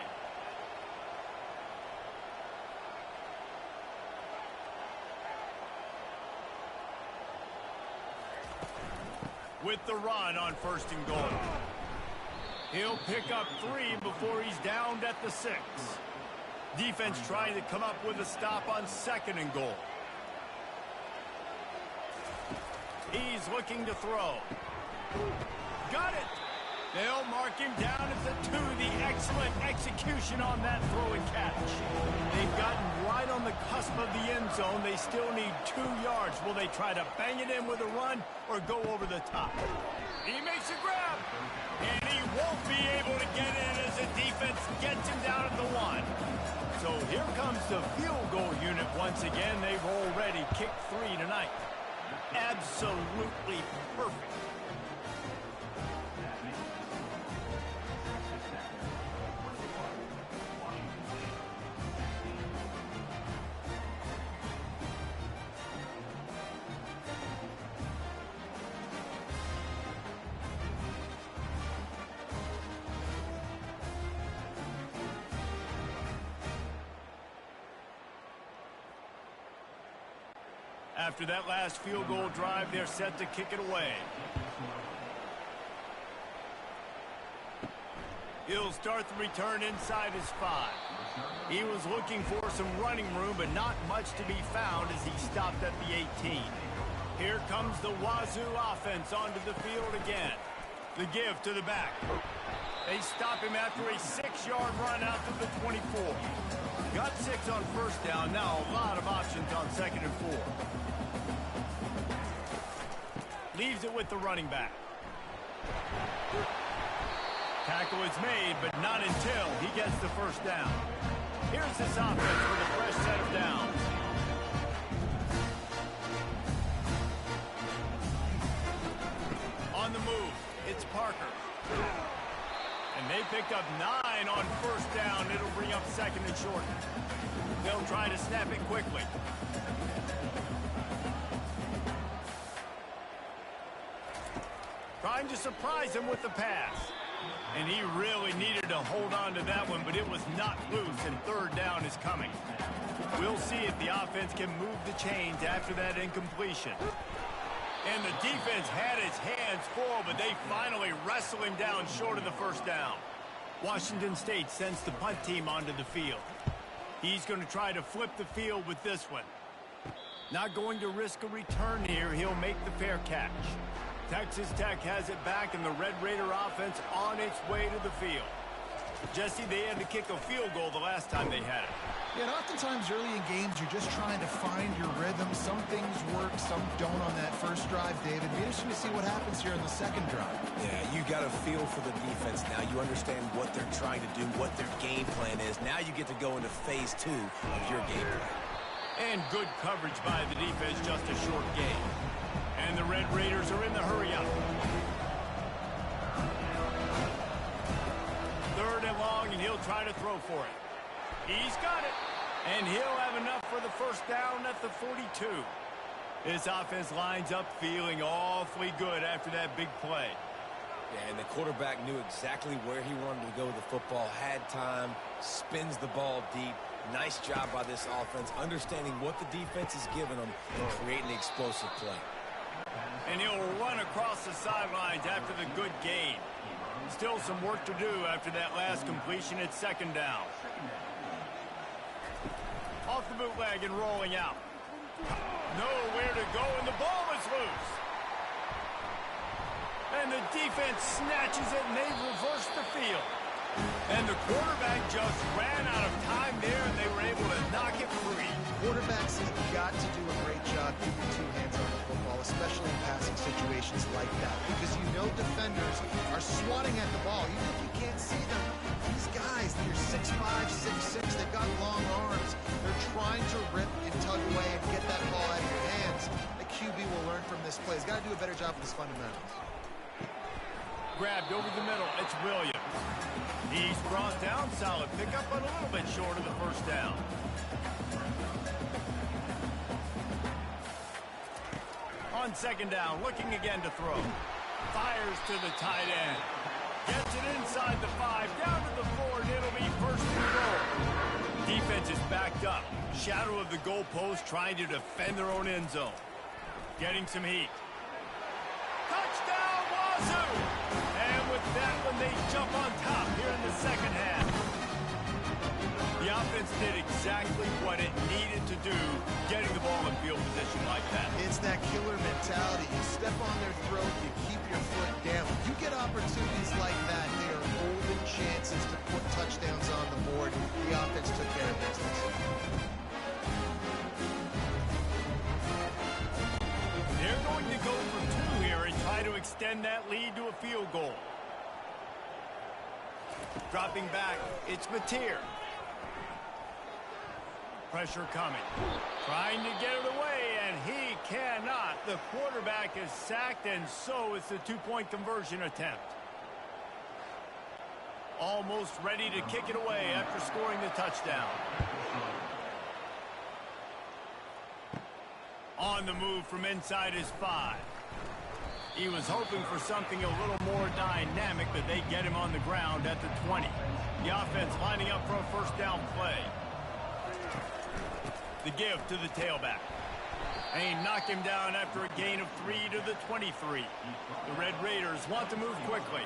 With the run on 1st and goal. He'll pick up 3 before he's downed at the 6. Defense trying to come up with a stop on 2nd and goal. He's looking to throw. Got it. They'll mark him down at the 2. The excellent execution on that throw and catch. They've gotten right on the cusp of the end zone. They still need 2 yards. Will they try to bang it in with a run or go over the top? He makes a grab. And he won't be able to get in as the defense gets him down at the 1. So here comes the field goal unit once again. They've already kicked 3 tonight. Absolutely perfect. After that last field goal drive, they're set to kick it away. He'll start the return inside his 5. He was looking for some running room, but not much to be found as he stopped at the 18. Here comes the Wazoo offense onto the field again. The give to the back. They stop him after a 6-yard run out to the 24. Got 6 on 1st down. Now a lot of options on 2nd and 4. Leaves it with the running back. Tackle is made, but not until he gets the 1st down. Here's this offense with a fresh set of downs. On the move, it's Parker. And they picked up 9 on 1st down. It'll bring up 2nd and short. They'll try to snap it quickly. Trying to surprise him with the pass. And he really needed to hold on to that one, but it was not loose, and 3rd down is coming. We'll see if the offense can move the chains after that incompletion. And the defense had its hands full, but they finally wrestle him down short of the 1st down. Washington State sends the punt team onto the field. He's going to try to flip the field with this one. Not going to risk a return here. He'll make the fair catch. Texas Tech has it back, and the Red Raider offense on its way to the field. Jesse, they had to kick a field goal the last time they had it. Yeah, and oftentimes early in games, you're just trying to find your rhythm. Some things work, some don't on that first drive, David. It'll be interesting to see what happens here in the 2nd drive. Yeah, you got a feel for the defense now. You understand what they're trying to do, what their game plan is. Now you get to go into phase 2 of your game plan. And good coverage by the defense, just a short gain. And the Red Raiders are in the hurry-up. 3rd and long, and he'll try to throw for it. He's got it. And he'll have enough for the 1st down at the 42. This offense lines up feeling awfully good after that big play. Yeah, and the quarterback knew exactly where he wanted to go with the football, had time, spins the ball deep. Nice job by this offense, understanding what the defense is giving them and creating the explosive play. And he'll run across the sidelines after the good gain. Still some work to do after that last completion at second down. Off the bootleg and rolling out. Nowhere to go, and the ball is loose. And the defense snatches it, and they reverse the field. And the quarterback just ran out of time there, and they were able to knock it free. Quarterbacks have got to do a great job keeping two hands on the football, especially in passing situations like that, because you know defenders are swatting at the ball. Even if you can't see them, these guys, they're 6'5", 6'6", they've got long arms. They're trying to rip and tug away and get that ball out of your hands. The QB will learn from this play. He's got to do a better job with his fundamentals. Grabbed over the middle. It's Williams. He's brought down. Solid pickup, but a little bit short of the first down. On second down, looking again to throw. Fires to the tight end. Gets it inside the 5, down to the 4, and it'll be first and goal. Defense is backed up. Shadow of the goalpost, trying to defend their own end zone. Getting some heat. Touchdown, Wazoo! And with that one, they jump on top here in the second half. The offense did exactly what it needed to do, getting the ball in field position like that. It's that killer mentality. You step on their throat, you keep your foot down. You get opportunities like that, they are golden chances to put touchdowns on the board. The offense took care of business. They're going to go for 2 here and try to extend that lead to a field goal. Dropping back, it's Mateer. Pressure coming. Trying to get it away, and he cannot. The quarterback is sacked, and so is the 2-point conversion attempt. Almost ready to kick it away after scoring the touchdown. On the move from inside his 5. He was hoping for something a little more dynamic, but they get him on the ground at the 20. The offense lining up for a first down play. The give to the tailback. And he knocked him down after a gain of 3 to the 23. The Red Raiders want to move quickly.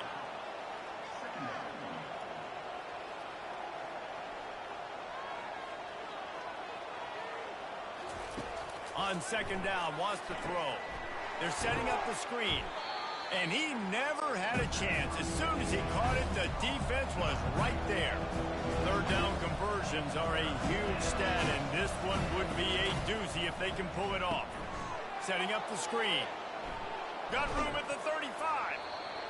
On second down, wants to throw. They're setting up the screen. And he never had a chance. As soon as he caught it, the defense was right there. Third down conversions are a huge stat, and this one would be a doozy if they can pull it off. Setting up the screen. Got room at the 35.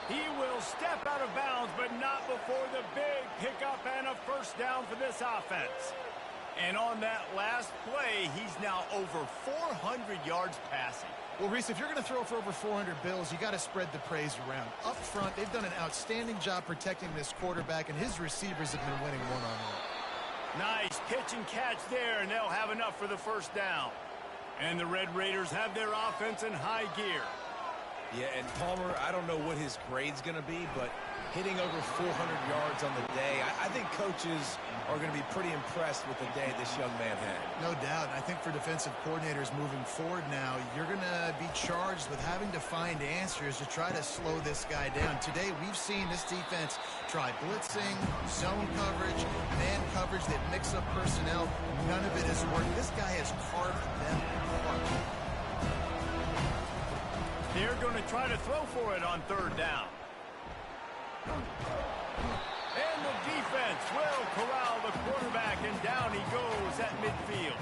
He will step out of bounds, but not before the big pickup and a first down for this offense. And on that last play, he's now over 400 yards passing. Well, Reese, if you're going to throw for over 400 bills, you got to spread the praise around. Up front, they've done an outstanding job protecting this quarterback, and his receivers have been winning one-on-one. Nice pitch and catch there, and they'll have enough for the first down. And the Red Raiders have their offense in high gear. Yeah, and Palmer, I don't know what his grade's going to be, but hitting over 400 yards on the day, I think coaches are going to be pretty impressed with the day this young man had. No doubt. I think for defensive coordinators moving forward now, you're going to be charged with having to find answers to try to slow this guy down. Today, we've seen this defense try blitzing, zone coverage, man coverage, that mix up personnel. None of it has worked. This guy has carved them apart. They're going to try to throw for it on third down. And the defense will corral the quarterback, and down he goes at midfield.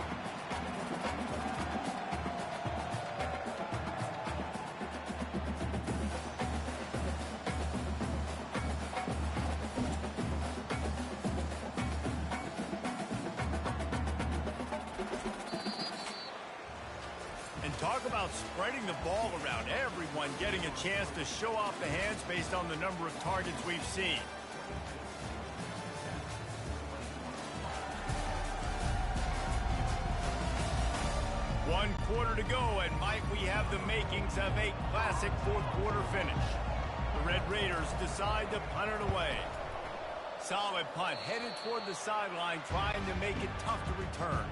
And talk about spreading the ball around. Everyone getting a chance to show off the hands based on the number of targets we've seen. quarter to go, and might we have the makings of a classic fourth quarter finish. The Red Raiders decide to punt it away. Solid punt, headed toward the sideline, trying to make it tough to return.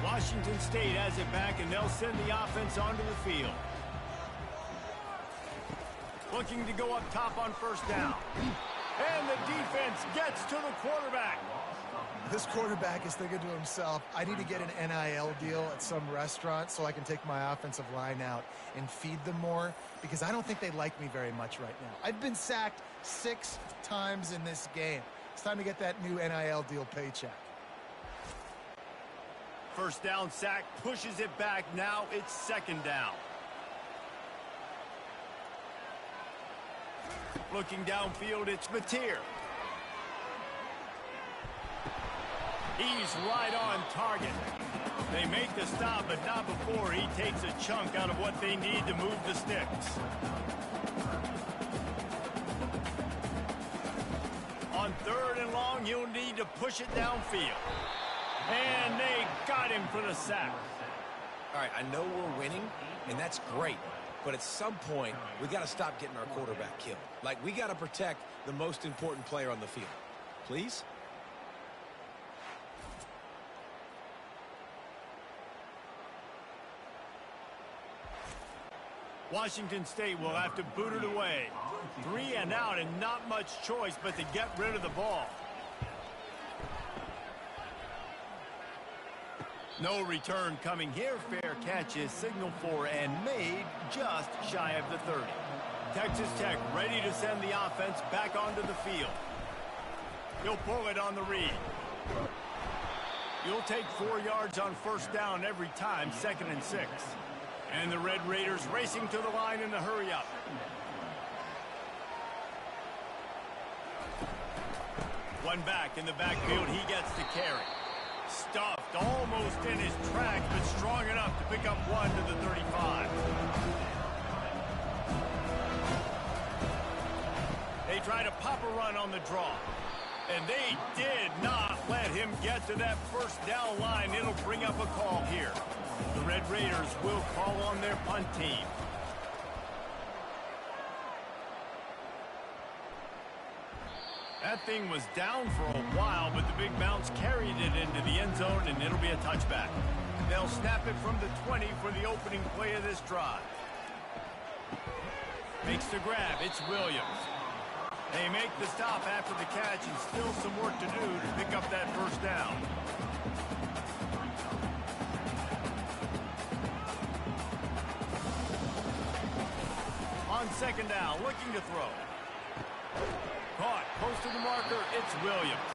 Washington State has it back, and they'll send the offense onto the field. Looking to go up top on first down. And the defense gets to the quarterback. This quarterback is thinking to himself, I need to get an NIL deal at some restaurant so I can take my offensive line out and feed them more, because I don't think they like me very much right now. I've been sacked 6 times in this game. It's time to get that new NIL deal paycheck. First down sack, pushes it back. Now it's second down. Looking downfield, it's Mateer. He's right on target. They make the stop, but not before he takes a chunk out of what they need to move the sticks. On third and long, you'll need to push it downfield. And they got him for the sack. All right, I know we're winning, and that's great. But at some point, we got to stop getting our quarterback killed. Like, we got to protect the most important player on the field. Please? Washington State will have to boot it away. 3 and out, and not much choice but to get rid of the ball. No return coming here. Fair catch is signaled for and made just shy of the 30. Texas Tech ready to send the offense back onto the field. He'll pull it on the read. You'll take 4 yards on first down every time, 2nd and 6. And the Red Raiders racing to the line in the hurry-up. One back in the backfield, he gets the carry. Stuffed almost in his tracks, but strong enough to pick up 1 to the 35. They try to pop a run on the draw. And they did not let him get to that first down line. It'll bring up a call here. The Red Raiders will call on their punt team. That thing was down for a while, but the big bounce carried it into the end zone, and it'll be a touchback. They'll snap it from the 20 for the opening play of this drive. Makes the grab. It's Williams. They make the stop after the catch, and still some work to do to pick up that first down. On second down, looking to throw. Caught, close to the marker, it's Williams.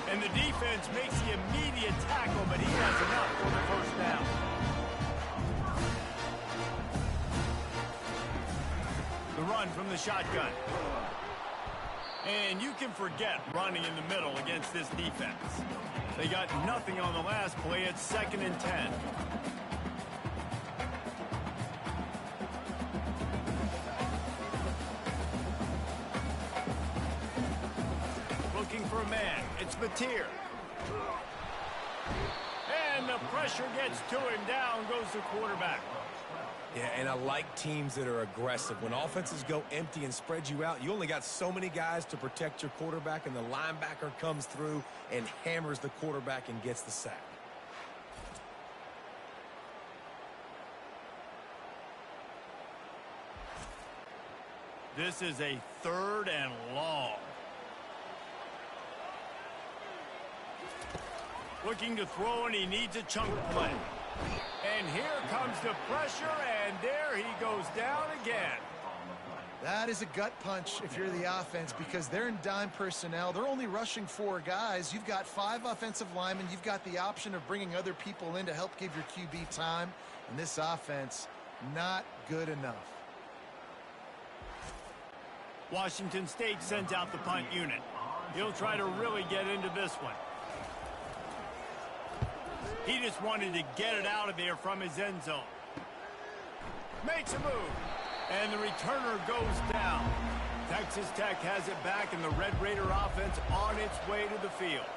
And the defense makes the immediate tackle, but he has enough for the first down. The run from the shotgun. And you can forget running in the middle against this defense. They got nothing on the last play. It's 2nd and 10. Looking for a man. It's Mateer. And the pressure gets to him. Down goes the quarterback. Yeah, and I like teams that are aggressive. When offenses go empty and spread you out, you only got so many guys to protect your quarterback, and the linebacker comes through and hammers the quarterback and gets the sack. This is a 3rd and long. Looking to throw, and he needs a chunk play. And here comes the pressure, and there he goes down again. That is a gut punch if you're the offense, because they're in dime personnel. They're only rushing 4 guys. You've got 5 offensive linemen. You've got the option of bringing other people in to help give your QB time. And this offense, not good enough. Washington State sends out the punt unit. He'll try to really get into this one. He just wanted to get it out of there from his end zone. Makes a move. And the returner goes down. Texas Tech has it back, and the Red Raider offense on its way to the field.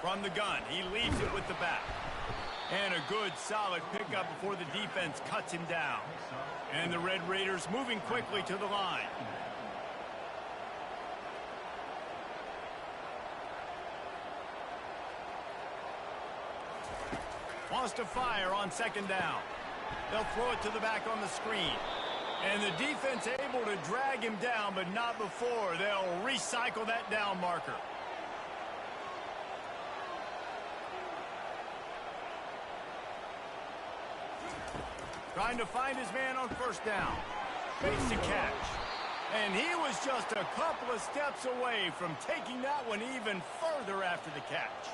From the gun, he leaves it with the back. And a good, solid pickup before the defense cuts him down. And the Red Raiders moving quickly to the line. Wants to fire on second down. They'll throw it to the back on the screen. And the defense able to drag him down, but not before. They'll recycle that down marker. Trying to find his man on first down. Makes the catch. And he was just a couple of steps away from taking that one even further after the catch.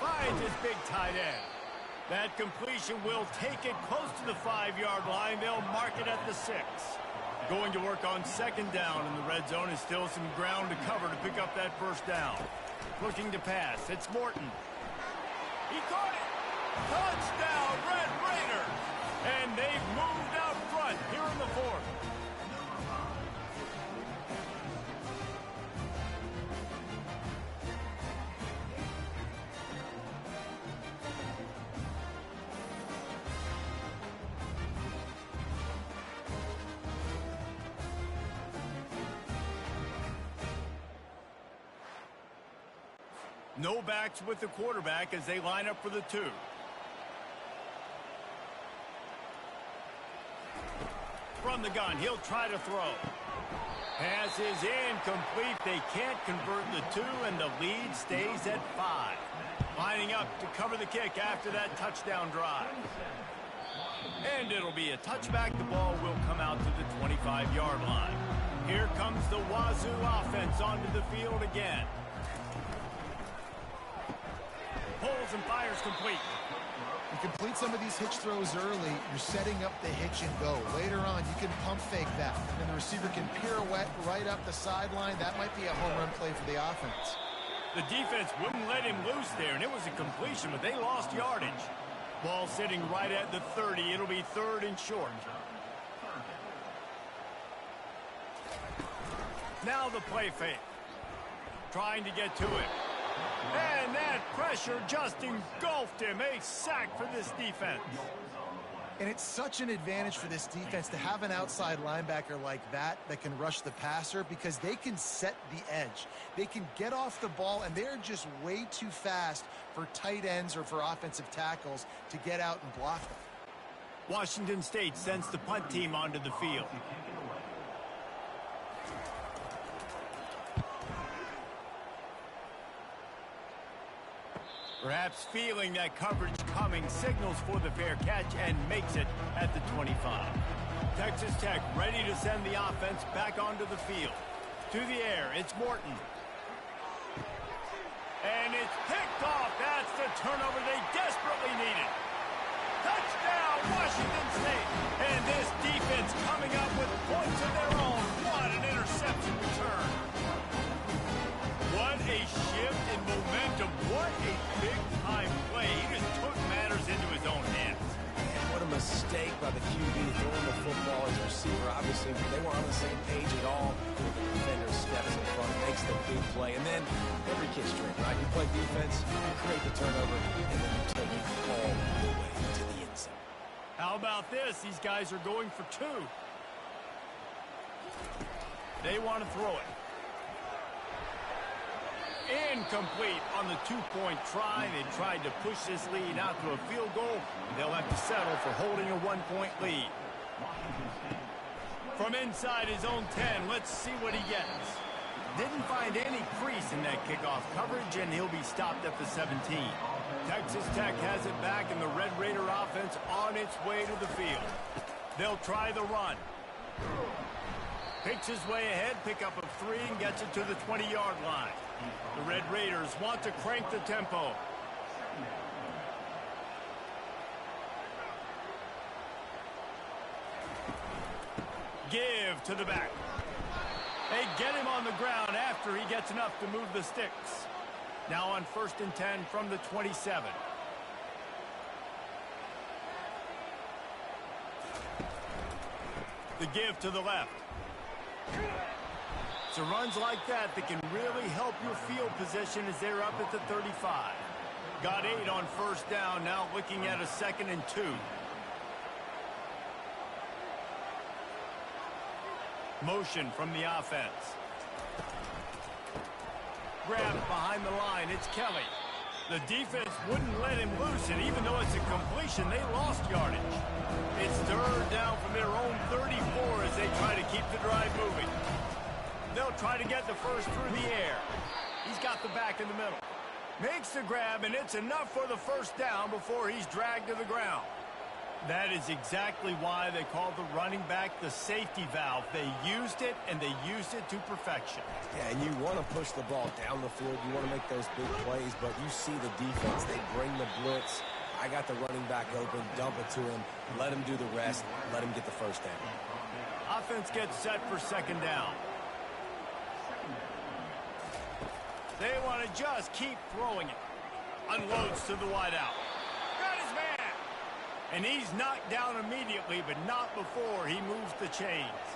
Finds his big tight end. That completion will take it close to the 5-yard line. They'll mark it at the 6. Going to work on second down in the red zone. Is still some ground to cover to pick up that first down. Looking to pass. It's Morton. He caught it. Touchdown, Red Raiders. And they've moved out front here in the 4th. No backs with the quarterback as they line up for the 2. From the gun, he'll try to throw. Pass is incomplete. They can't convert the 2, and the lead stays at 5. Lining up to cover the kick after that touchdown drive. And it'll be a touchback. The ball will come out to the 25-yard line. Here comes the Wazoo offense onto the field again. Pulls and fires complete. You complete some of these hitch throws early, you're setting up the hitch and go. Later on, you can pump fake that, and the receiver can pirouette right up the sideline. That might be a home run play for the offense. The defense wouldn't let him loose there, and it was a completion, but they lost yardage. Ball sitting right at the 30. It'll be 3rd and short. Now the play fake. Trying to get to it. And that pressure just engulfed him. A sack for this defense. And it's such an advantage for this defense to have an outside linebacker like that can rush the passer, because they can set the edge. They can get off the ball, and they're just way too fast for tight ends or for offensive tackles to get out and block them. Washington State sends the punt team onto the field. Perhaps feeling that coverage coming, signals for the fair catch and makes it at the 25. Texas Tech ready to send the offense back onto the field. To the air, it's Morton. And it's picked off. That's the turnover they desperately needed. Touchdown, Washington State. And this defense coming up with points of their own. What an interception return. What a shift in momentum. What a big-time play. He just took matters into his own hands. And what a mistake by the QB throwing the football as receiver. Obviously, they weren't on the same page at all. The defender steps in front, makes the big play, and then every kid's dream, right? You play defense, you create the turnover, and then you take it all the way to the end zone. How about this? These guys are going for 2. They want to throw it. Incomplete on the 2-point try. They tried to push this lead out to a field goal. They'll have to settle for holding a 1-point lead. From inside his own 10, let's see what he gets. Didn't find any crease in that kickoff coverage, and he'll be stopped at the 17. Texas Tech has it back, and the Red Raider offense on its way to the field. They'll try the run. Picks his way ahead, pick up of 3, and gets it to the 20-yard line. The Red Raiders want to crank the tempo. Give to the back. They get him on the ground after he gets enough to move the sticks. Now on 1st and 10 from the 27. The give to the left. So runs like that can really help your field position as they're up at the 35. Got 8 on first down, now looking at a 2nd and 2. Motion from the offense. Grabbed behind the line, it's Kelly. The defense wouldn't let him loose, and even though it's a completion, they lost yardage. It's 3rd down from their own 34 as they try to keep the drive moving. They'll try to get the first through the air. He's got the back in the middle. Makes the grab, and it's enough for the first down before he's dragged to the ground. That is exactly why they call the running back the safety valve. They used it, and they used it to perfection. Yeah, and you want to push the ball down the field. You want to make those big plays, but you see the defense. They bring the blitz. I got the running back open. Dump it to him. Let him do the rest. Let him get the first down. Offense gets set for 2nd down. They want to just keep throwing it. Unloads to the wideout. Got his man. And he's knocked down immediately, but not before he moves the chains.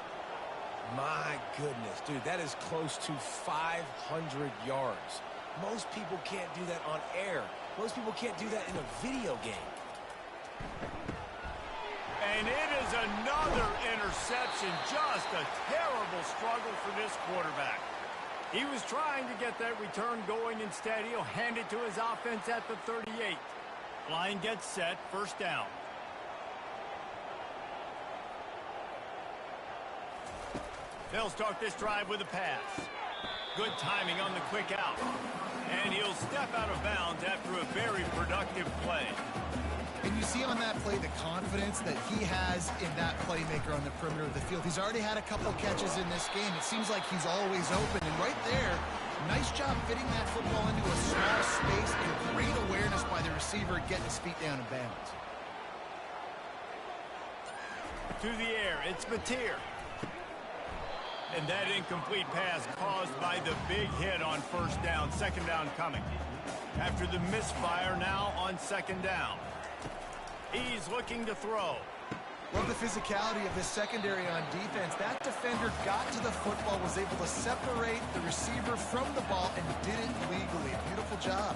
My goodness, dude, that is close to 500 yards. Most people can't do that on air. Most people can't do that in a video game. And it is another interception. Just a terrible struggle for this quarterback. He was trying to get that return going. Instead, he'll hand it to his offense at the 38. Line gets set, 1st down. They'll start this drive with a pass. Good timing on the quick out. And he'll step out of bounds after a very productive play. And you see on that play the confidence that he has in that playmaker on the perimeter of the field. He's already had a couple catches in this game. It seems like he's always open. And right there, nice job fitting that football into a small space and great awareness by the receiver getting his feet down in bounds. To the air, it's Mateer. And that incomplete pass caused by the big hit on 1st down. 2nd down coming. After the misfire, now on 2nd down. He's looking to throw. Love the physicality of this secondary on defense. That defender got to the football, was able to separate the receiver from the ball, and did it legally. Beautiful job.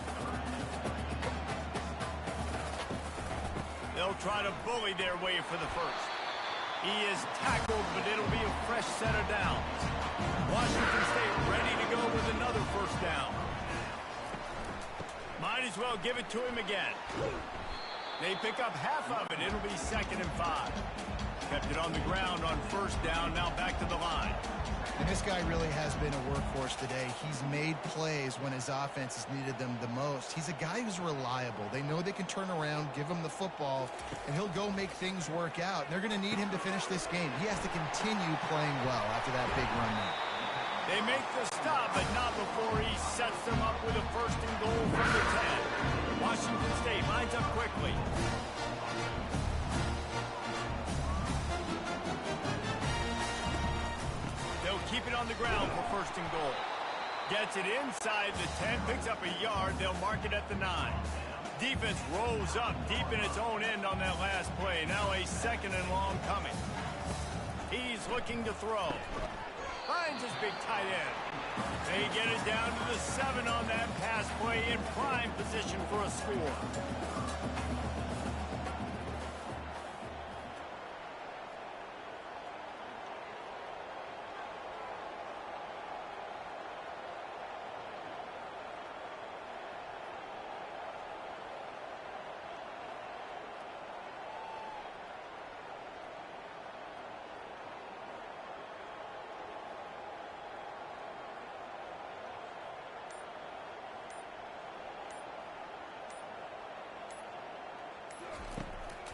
They'll try to bully their way for the first. He is tackled, but it'll be a fresh set of downs. Washington State ready to go with another 1st down. Might as well give it to him again. They pick up half of it. It'll be 2nd and 5. Kept it on the ground on 1st down. Now back to the line. And this guy really has been a workhorse today. He's made plays when his offense has needed them the most. He's a guy who's reliable. They know they can turn around, give him the football, and he'll go make things work out. And they're going to need him to finish this game. He has to continue playing well after that big run there. They make the stop, but not before he sets them up with a 1st and goal from the 10. Washington State lines up quickly. They'll keep it on the ground for 1st and goal. Gets it inside the 10, picks up a yard. They'll mark it at the 9. Defense rolls up deep in its own end on that last play. Now a 2nd and long coming. He's looking to throw. Finds his big tight end. They get it down to the 7 on that pass play, in prime position for a score.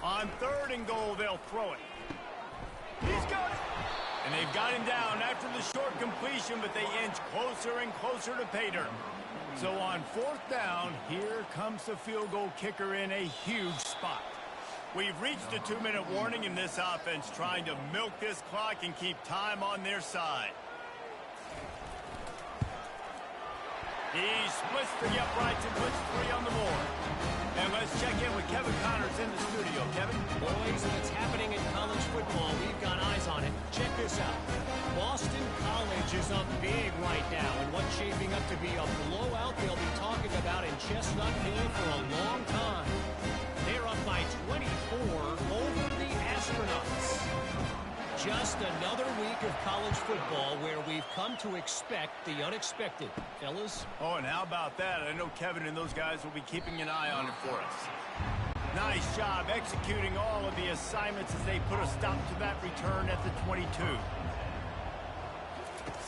On 3rd and goal, they'll throw it. He's got it. And they've got him down after the short completion, but they inch closer and closer to pay dirt. So on 4th down, here comes the field goal kicker in a huge spot. We've reached a 2-minute warning in this offense, trying to milk this clock and keep time on their side. He splits the uprights and puts 3 on the board. And let's check in with Kevin Connors in the studio. Kevin? Boys, if it's happening in college football, we've got eyes on it. Check this out. Boston College is up big right now, and what's shaping up to be a blowout they'll be talking about in Chestnut Hill for a long time. They're up by 24 over the Astronauts. Just another week of college football where we've come to expect the unexpected. Fellas? Oh, and how about that? I know Kevin and those guys will be keeping an eye on it for us. Nice job executing all of the assignments as they put a stop to that return at the 22.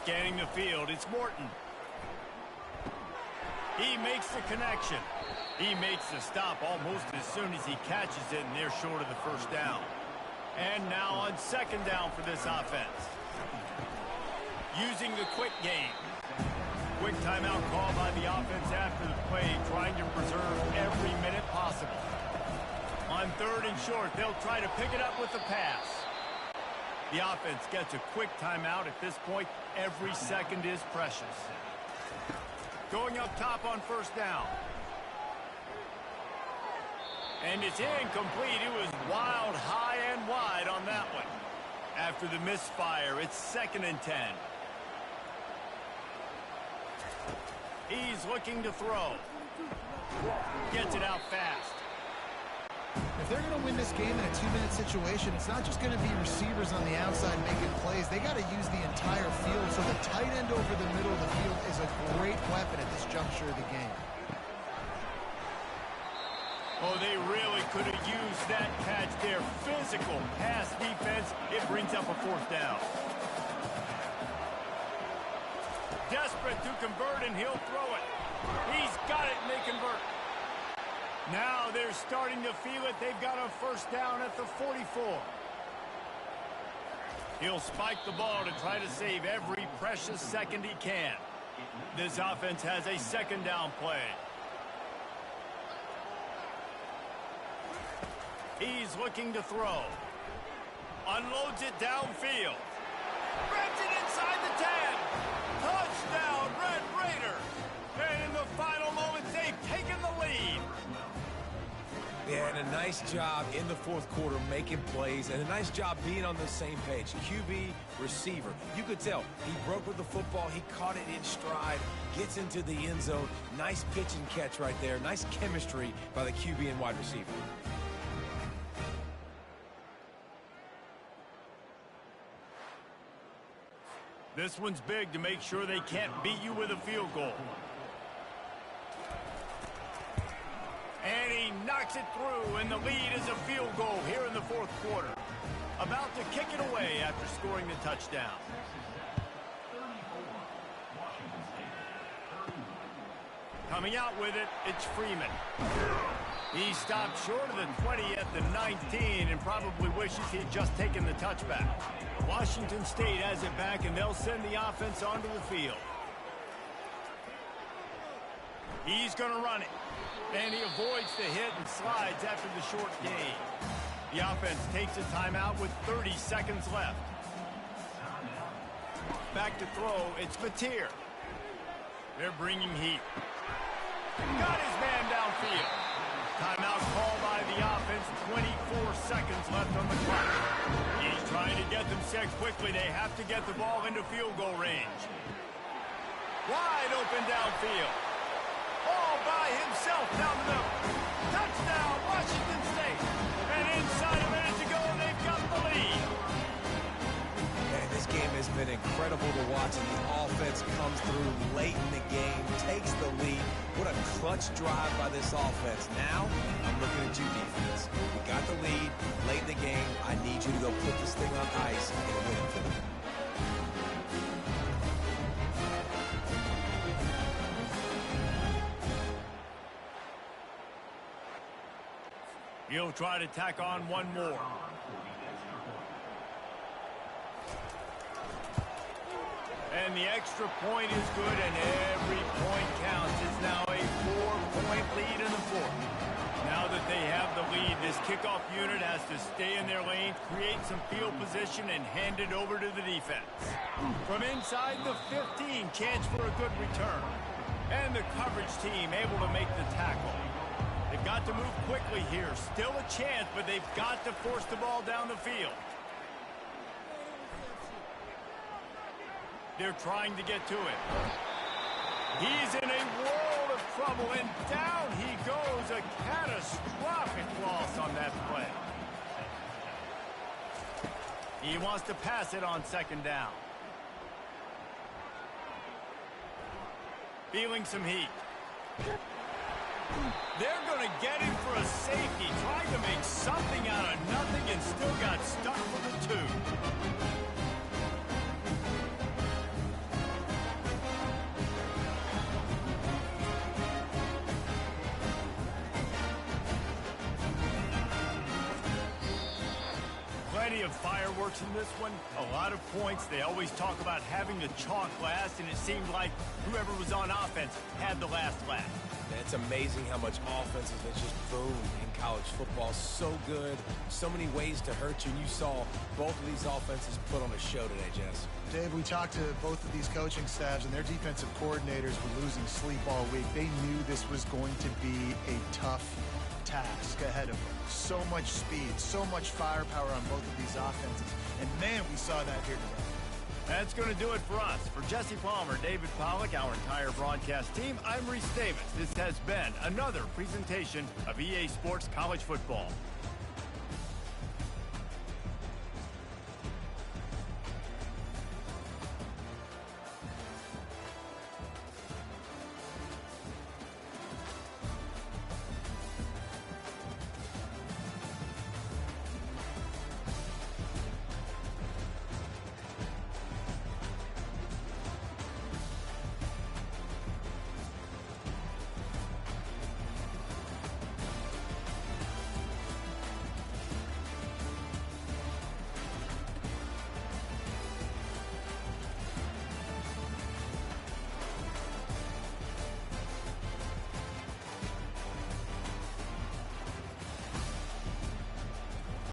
Scanning the field, it's Morton. He makes the connection. He makes the stop almost as soon as he catches it, and they're short of the first down. And now on second down for this offense. Using the quick game. Quick timeout call by the offense after the play, trying to preserve every minute possible. On third and short, they'll try to pick it up with the pass. The offense gets a quick timeout. At this point, every second is precious. Going up top on first down. And it's incomplete. It was wild, high and wide on that one. After the misfire, it's 2nd and 10. He's looking to throw. Gets it out fast. If they're going to win this game in a 2-minute situation, it's not just going to be receivers on the outside making plays. They got to use the entire field. So the tight end over the middle of the field is a great weapon at this juncture of the game. Oh, they really could have used that catch there. Physical pass defense. It brings up a 4th down. Desperate to convert, and he'll throw it. He's got it, and they convert. Now they're starting to feel it. They've got a first down at the 44. He'll spike the ball to try to save every precious second he can. This offense has a second down play. He's looking to throw. Unloads it downfield. Spreads it inside the 10. Touchdown, Red Raider. And in the final moments, they've taken the lead. Yeah, and a nice job in the 4th quarter making plays, and a nice job being on the same page. QB, receiver. You could tell he broke with the football. He caught it in stride, gets into the end zone. Nice pitch and catch right there. Nice chemistry by the QB and wide receiver. This one's big to make sure they can't beat you with a field goal. And he knocks it through, and the lead is a field goal here in the 4th quarter. About to kick it away after scoring the touchdown. Coming out with it, it's Freeman. He stopped short of the 20 at the 19 and probably wishes he had just taken the touchback. Washington State has it back, and they'll send the offense onto the field. He's going to run it. And he avoids the hit and slides after the short gain. The offense takes a timeout with 30 seconds left. Back to throw, it's Mateer. They're bringing heat. Got his man downfield. Timeout called by the offense, 24 seconds left on the clock. He's trying to get them set quickly. They have to get the ball into field goal range. Wide open downfield. All by himself down the middle. Touchdown, Washington State. And inside a minute to go, they've got the lead. And this game has been incredible to watch, and the offense comes through late in the game, takes the lead. What a clutch drive by this offense. Now, I'm looking at you, defense. We got the lead late in the game. I need you to go put this thing on ice and win it for me. He'll try to tack on one more. And the extra point is good, and every point counts. It's now a 4-point lead in the 4th. Now that they have the lead, this kickoff unit has to stay in their lane, create some field position, and hand it over to the defense. From inside the 15, chance for a good return. And the coverage team able to make the tackle. They've got to move quickly here. Still a chance, but they've got to force the ball down the field. They're trying to get to it. He's in a world of trouble, and down he goes. A catastrophic loss on that play. He wants to pass it on second down. Feeling some heat. They're going to get him for a safety. Tried to make something out of nothing and still got stuck for the 2. Plenty of fireworks in this one. A lot of points. They always talk about having the chalk last, and it seemed like whoever was on offense had the last laugh. It's amazing how much offense has just boomed in college football. So good. So many ways to hurt you. And you saw both of these offenses put on a show today, Jess. Dave, we talked to both of these coaching staffs, and their defensive coordinators were losing sleep all week. They knew this was going to be a tough task ahead of them. So much speed, so much firepower on both of these offenses. And, man, we saw that here today. That's going to do it for us. For Jesse Palmer, David Pollack, our entire broadcast team, I'm Reese Davis. This has been another presentation of EA Sports College Football.